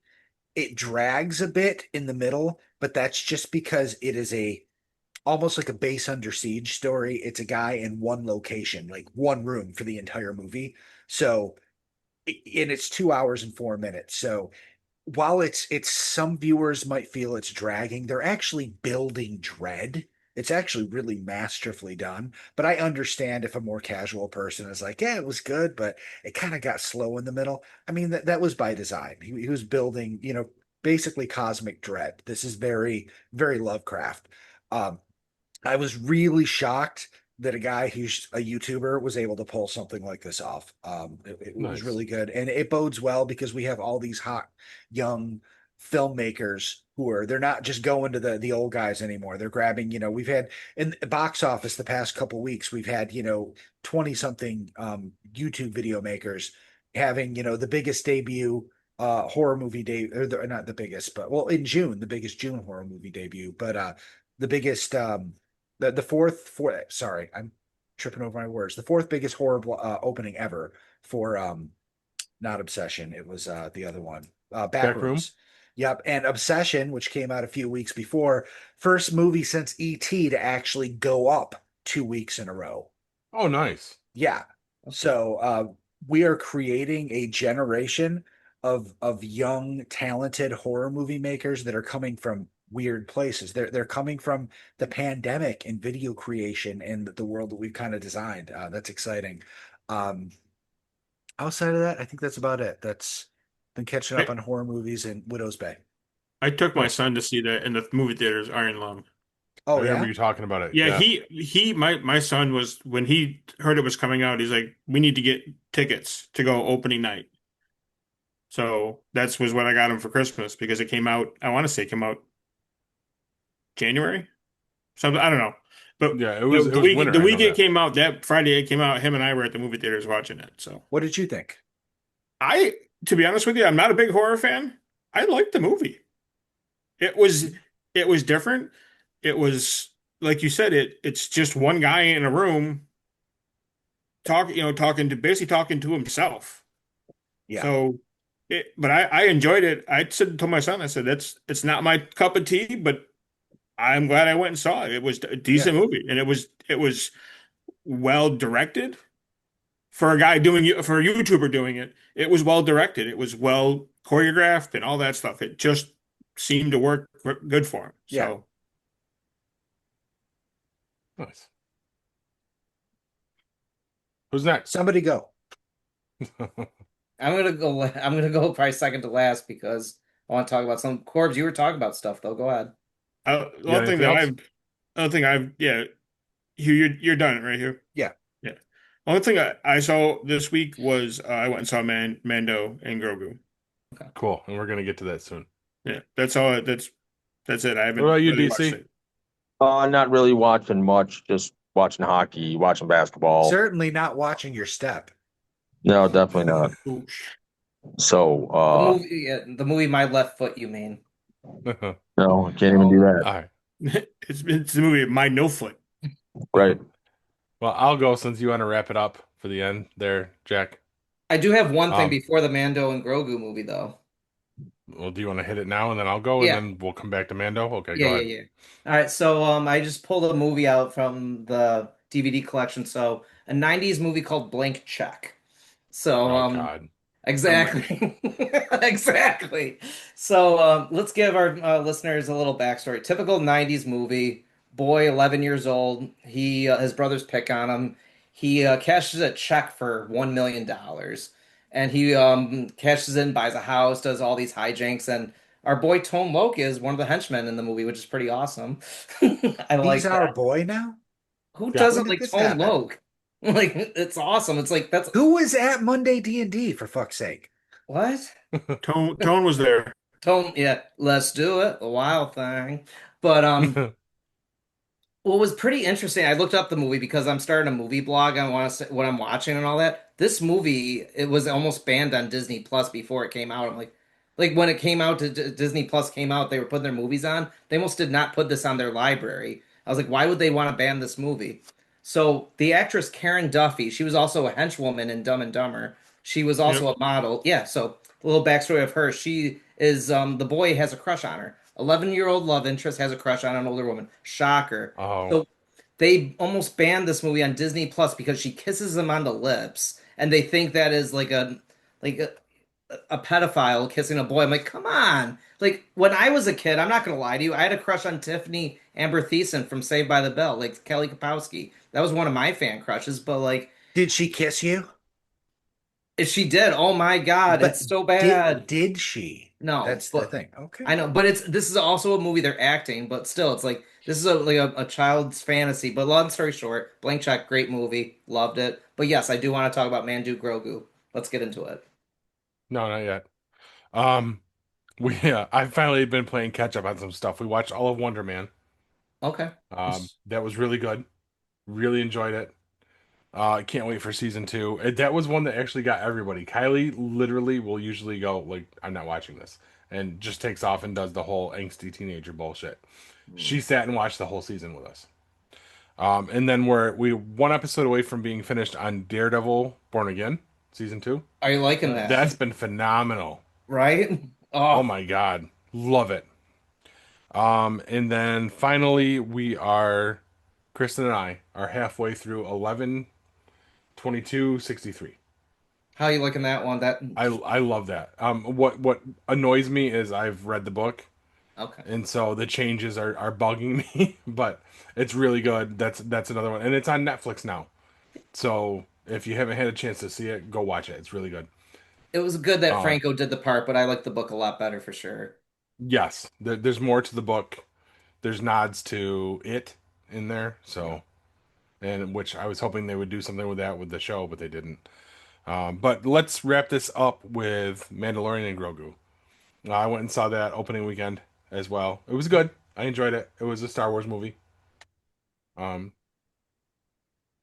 It drags a bit in the middle, but that's just because it is almost like a base under siege story. It's a guy in one location, like one room for the entire movie. So, and it's 2 hours and 4 minutes. So while it's some viewers might feel it's dragging, they're actually building dread. It's actually really masterfully done. But I understand if a more casual person is like, yeah, it was good, but it kind of got slow in the middle. I mean, that was by design. He was building, basically cosmic dread. This is very, very Lovecraft. I was really shocked that a guy who's a YouTuber was able to pull something like this off. It Nice. was really good. And it bodes well because we have all these hot young filmmakers they're not just going to the old guys anymore. They're grabbing, we've had in the box office the past couple weeks, we've had, 20 something YouTube video makers having, the biggest debut horror movie not the biggest, but in June, the biggest June horror movie debut, but the biggest the fourth sorry, I'm tripping over my words. The fourth biggest horror opening ever for not Obsession. It was the other one. Backrooms. Yep. And Obsession, which came out a few weeks before, first movie since E.T. to actually go up 2 weeks in a row. Oh, nice. Yeah. So we are creating a generation of young, talented horror movie makers that are coming from weird places. They're coming from the pandemic and video creation and the world that we've kind of designed. That's exciting. Outside of that, I think that's about it. That's been catching up on horror movies and Widow's Bay. I took my son to see that in the movie theaters, Iron Lung. Oh, I remember yeah? you talking about it. Yeah, my son was, when he heard it was coming out, he's like, we need to get tickets to go opening night. So that was what I got him for Christmas because it came out, I want to say it came out January? Something, I don't know. But yeah, it was the week, winter, the I know week it that. came out, that Friday it came out, him and I were at the movie theaters watching it. So What did you think? to be honest with you, I'm not a big horror fan. I liked the movie. It was different. It was, like you said, it's just one guy in a room basically talking to himself. Yeah. So but I enjoyed it. I said to my son, I said, it's not my cup of tea, but I'm glad I went and saw it. It was a decent movie, and it was well directed for a YouTuber doing it. It was well directed. It was well choreographed and all that stuff. It just seemed to work good for him. Yeah. So Nice. Who's next? Somebody go. I'm gonna go probably second to last because I want to talk about some Corbs. You were talking about stuff though. Go ahead. Hugh, you're done right here. Yeah. Yeah. Only thing I saw this week was I went and saw Mando and Grogu. Okay. Cool. And we're going to get to that soon. Yeah. That's all. That's it. I haven't. What about you, really DC? watched it. Not really watching much, just watching hockey, watching basketball. Certainly not watching your step. No, definitely not. So, the movie My Left Foot, you mean? no, I can't even do that. All right. It's the movie My No Foot. Right. Well, I'll go since you want to wrap it up for the end there, Jack. I do have one thing Um, before the Mando and Grogu movie, though. well, do you want to hit it now and then I'll go and Yeah, then we'll come back to Mando? Okay, yeah, go yeah, ahead. yeah. All right, so I just pulled a movie out from the DVD collection. So a '90s movie called Blank Check. So Oh God. exactly, exactly. So let's give our listeners a little backstory. Typical '90s movie. Boy, 11 years old. His brothers pick on him. He cashes a check for $1 million, and he cashes in, buys a house, does all these hijinks, and our boy Tone Loc is one of the henchmen in the movie, which is pretty awesome. I He's like our that. boy now. Who Yeah. When doesn't did like this Tone happen? Loc? Like it's awesome. It's like that's Who was at Monday D&D for fuck's sake? what? Tone was there. Tone, yeah, let's do it. The wild thing. But what was pretty interesting, I looked up the movie because I'm starting a movie blog. I want to say what I'm watching and all that. This movie, it was almost banned on Disney Plus before it came out. I'm like when it came out to Disney Plus came out, they were putting their movies on. They almost did not put this on their library. I was like, why would they want to ban this movie? So the actress Karen Duffy, she was also a henchwoman in Dumb and Dumber. She was also Yep. a model. Yeah, so a little backstory of her. She is the boy has a crush on her. 11-year-old love interest has a crush on an older woman. Shocker. Oh, So they almost banned this movie on Disney Plus because she kisses him on the lips, and they think that is like a pedophile kissing a boy. I'm like, come on! Like when I was a kid, I'm not gonna lie to you, I had a crush on Tiffany Amber Thiessen from Saved by the Bell, like Kelly Kapowski. That was one of my fan crushes. But like, Did she kiss you? if she did, oh my God, But it's so did bad. did she? No, That's the but thing. Okay. I know, but this is also a movie they're acting, but still, it's like this is a child's fantasy. But long story short, Blank Check, great movie, loved it. But yes, I do want to talk about Mandu Grogu. Let's get into it. no, not yet. Um, I've finally been playing catch up on some stuff. We watched all of Wonder Man. Okay. That was really good. Really enjoyed it. I can't wait for season two. That was one that actually got everybody. Kylie literally will usually go like, "I'm not watching this," and just takes off and does the whole angsty teenager bullshit. She sat and watched the whole season with us. And then we one episode away from being finished on Daredevil Born Again season two. Are you liking that? That's been phenomenal. Right? Oh Oh, my God, love it. And then finally Kristen and I are halfway through 11/22/63. how are you liking that one? That I love that. What annoys me is I've read the book, okay. and so the changes are bugging me, but it's really good. That's another one, and it's on Netflix now. So if you haven't had a chance to see it, go watch it. It's really good. It was good that Uh, Franco did the part, but I like the book a lot better for sure. yes, there's more to the book. There's nods to it in there, so and which I was hoping they would do something with that with the show, but they didn't. But let's wrap this up with Mandalorian and Grogu. I went and saw that opening weekend as well. It was good. I enjoyed it. It was a Star Wars movie. Um,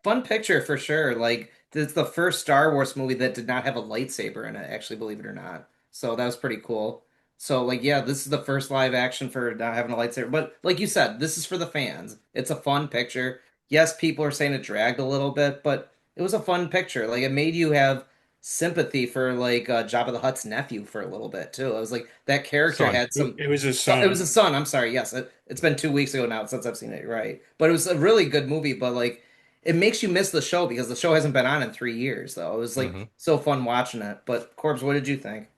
Fun picture for sure. Like it's the first Star Wars movie that did not have a lightsaber in it, actually, believe it or not. So that was pretty cool. So like yeah, this is the first live action for not having a lightsaber. But like you said, this is for the fans. It's a fun picture. Yes, people are saying it dragged a little bit, but it was a fun picture. Like it made you have sympathy for like Jabba the Hutt's nephew for a little bit too. It was like that character Son. had some It was his so it was a son. son. I'm sorry. Yes, it's been 2 weeks ago now since I've seen it. Right, but it was a really good movie. But like, it makes you miss the show because the show hasn't been on in 3 years. Though it was like hmm so fun watching it. But Corbs, what did you think?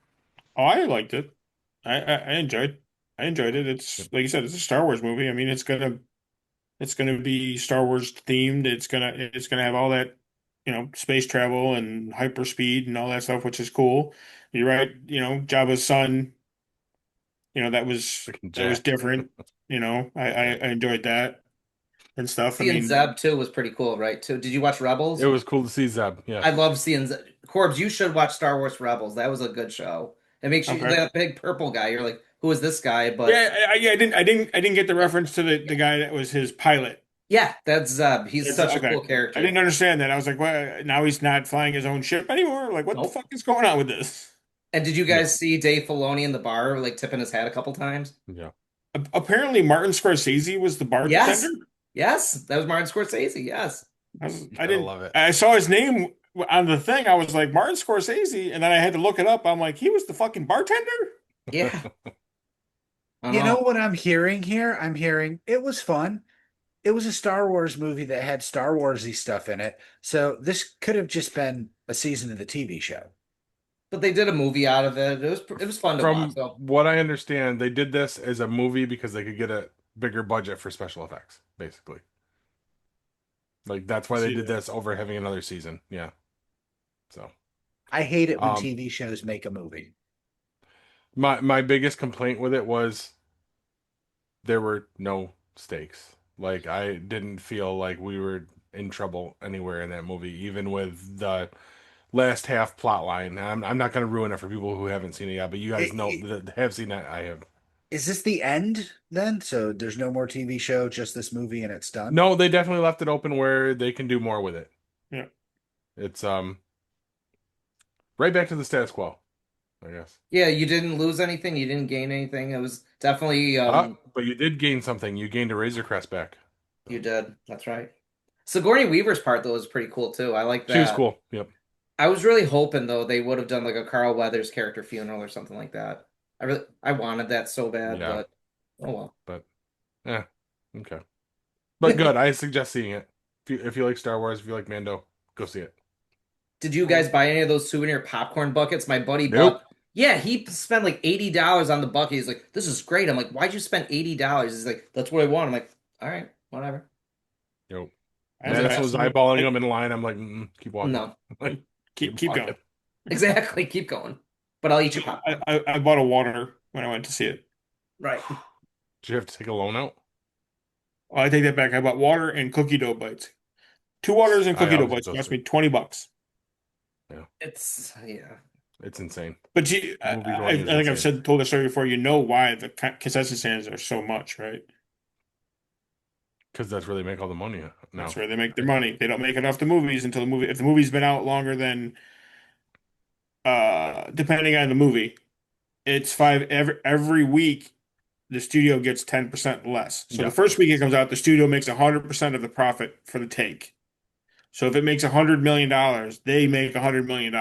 Oh, I liked it. I enjoyed. I enjoyed it. It's like you said, it's a Star Wars movie. I mean, it's gonna be Star Wars themed. It's gonna have all that, space travel and hyperspeed and all that stuff, which is cool. You're right. Jabba's son. Freaking That was jacked. different. I enjoyed that and stuff. I Seeing mean, Zeb too was pretty cool, right? Too. Did you watch It Rebels? was cool to see Zeb. I Yes. love seeing Corbs. You should watch Star Wars Rebels. That was a good show. It makes you okay. that big purple guy. You're like, who is this guy? But Yeah, yeah. I didn't get the reference to the guy that was his pilot. yeah, that's Zeb. He's It's such a okay. cool I character. didn't understand that. I was like, well, now he's not flying his own ship anymore. Like, what the Nope. fuck is going on with this? And did you Yeah. guys see Dave Filoni in the bar, like tipping his hat a couple times? Yeah. Apparently, Martin Scorsese was the bartender. Yes. Yes. That was Martin Scorsese. Yes. I Gotta didn't. love it. I saw his name on the thing. I was like Martin Scorsese, and then I had to look it up. I'm like, he was the fucking bartender. Yeah. I You don't know know. what I'm hearing here? I'm hearing it was fun. It was a Star Wars movie that had Star Warsy stuff in it. So this could have just been a season of the TV show. But they did a movie out of it. It was fun to watch. From So what I understand, they did this as a movie because they could get a bigger budget for special effects, basically. Like that's why they See did that. this over having another season. Yeah. So, I hate it when um, TV shows make a movie. my biggest complaint with it was there were no stakes. Like I didn't feel like we were in trouble anywhere in that movie, even with the last half plot line. I'm not going to ruin it for people who haven't seen it yet, but you guys know that have seen it. I have. Is this the end then? So there's no more TV show, just this movie and it's done? No, they definitely left it open where they can do more with it. Yeah. It's right back to the status quo, I guess. yeah, you didn't lose anything. You didn't gain anything. It was definitely But you did gain something. You gained a Razor Crest back. you did. That's right. Sigourney Weaver's part though was pretty cool too. I like She was that. cool. Yep. I was really hoping though they would have done like a Carl Weathers character funeral or something like that. I wanted that so bad, Yeah. but oh well. But yeah, okay. But good. I suggest seeing it. If you like Star Wars, if you like Mando, go see it. Did you guys buy any of those souvenir popcorn buckets? My buddy Nope. bought. Yeah, he spent like $80 on the bucket. He's like, "This is great." I'm like, "Why'd you spend $80?" He's like, "That's what I want." I'm like, "All right, whatever." Nope. I was Madison was asking- eyeballing them in line. I'm like, keep walking. No, Like, keep walking. going. exactly. Keep going. But I'll eat your popcorn. I bought a water when I went to see it. Right. Did you have to take a loan out? Oh, I take that back. I bought water and cookie dough bites. 2 waters and I cookie dough always bites do those cost too. me $20. It's yeah. It's insane. But you, Movie going I is think I've insane. told the story before. You know why the concession stands are so much, right? Because that's where they make all the money now. That's where they make their money. They don't make enough the movies until the movie. If the movie's been out longer than, depending on the movie, it's every week. The studio gets 10% less. So Yeah. the first week it comes out, the studio makes 100% of the profit for the take. So if it makes $100 million, they make $100 million.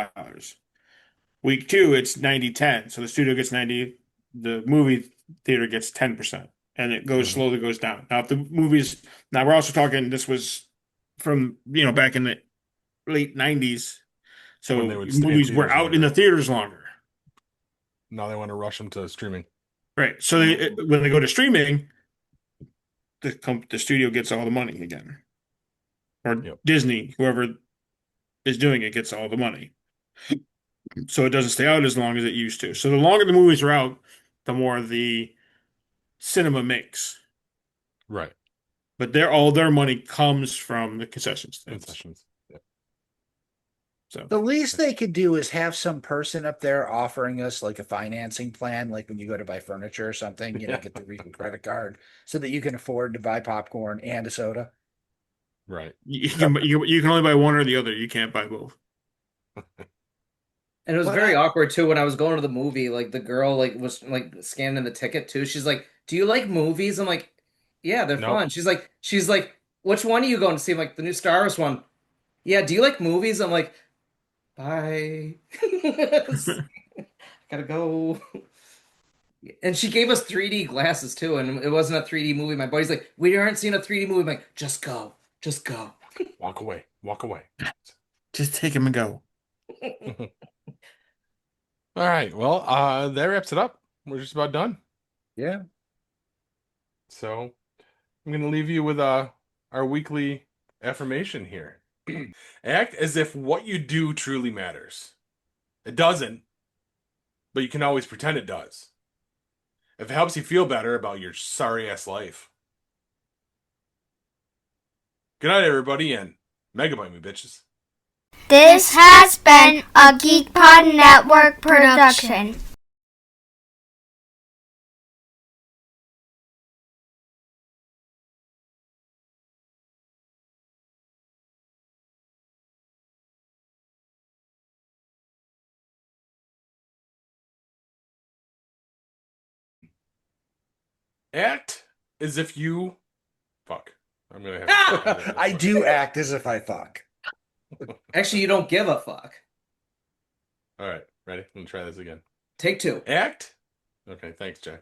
Week 2, it's 90-10. So the studio gets 90, the movie theater gets 10%. And it goes slowly goes down. Now, if the movies, now we're also talking, this was from, back in the late 90s. So When they would stay in movies were theaters out in longer. the theaters longer. Now they want to rush them to streaming. Right. So when they go to streaming, the studio gets all the money again. Or Yep. Disney, whoever is doing it gets all the money. So it doesn't stay out as long as it used to. So the longer the movies are out, the more the cinema makes. Right. But all their money comes from the concession stands. Concessions. Yeah. So The least they could do is have some person up there offering us like a financing plan, like when you go to buy furniture or something, Yeah. get the Visa credit card so that you can afford to buy popcorn and a soda. Right. you can only buy one or the other. You can't buy both. And it was Well, very awkward too when I was going to the movie. Like the girl was like scanning the ticket too. She's like, "Do you like movies?" I'm like, "Yeah, they're Nope. fun." She's like, "Which one are you going to see?" I'm like, "The new Star Wars one." "Yeah, do you like movies?" I'm like, "Bye." Gotta go. And she gave us 3D glasses too, and it wasn't a 3D movie. My buddy's like, "We aren't seeing a 3D movie." I'm like, "Just go, just go." Walk away. Walk away. Just take them and go. All right. Well, that wraps it up. We're just about done. Yeah. So I'm going to leave you with our weekly affirmation here. Act as if what you do truly matters. It doesn't, but you can always pretend it does. If it helps you feel better about your sorry ass life. Good night, everybody, and megabyte me, bitches. This has been a GeekPod Network production. Act as if you... Fuck. I'm gonna have. I do act as if I fuck. Actually, you don't give a fuck. All right, ready? I'm gonna try this again. Take two. Act. Okay, thanks, Jack.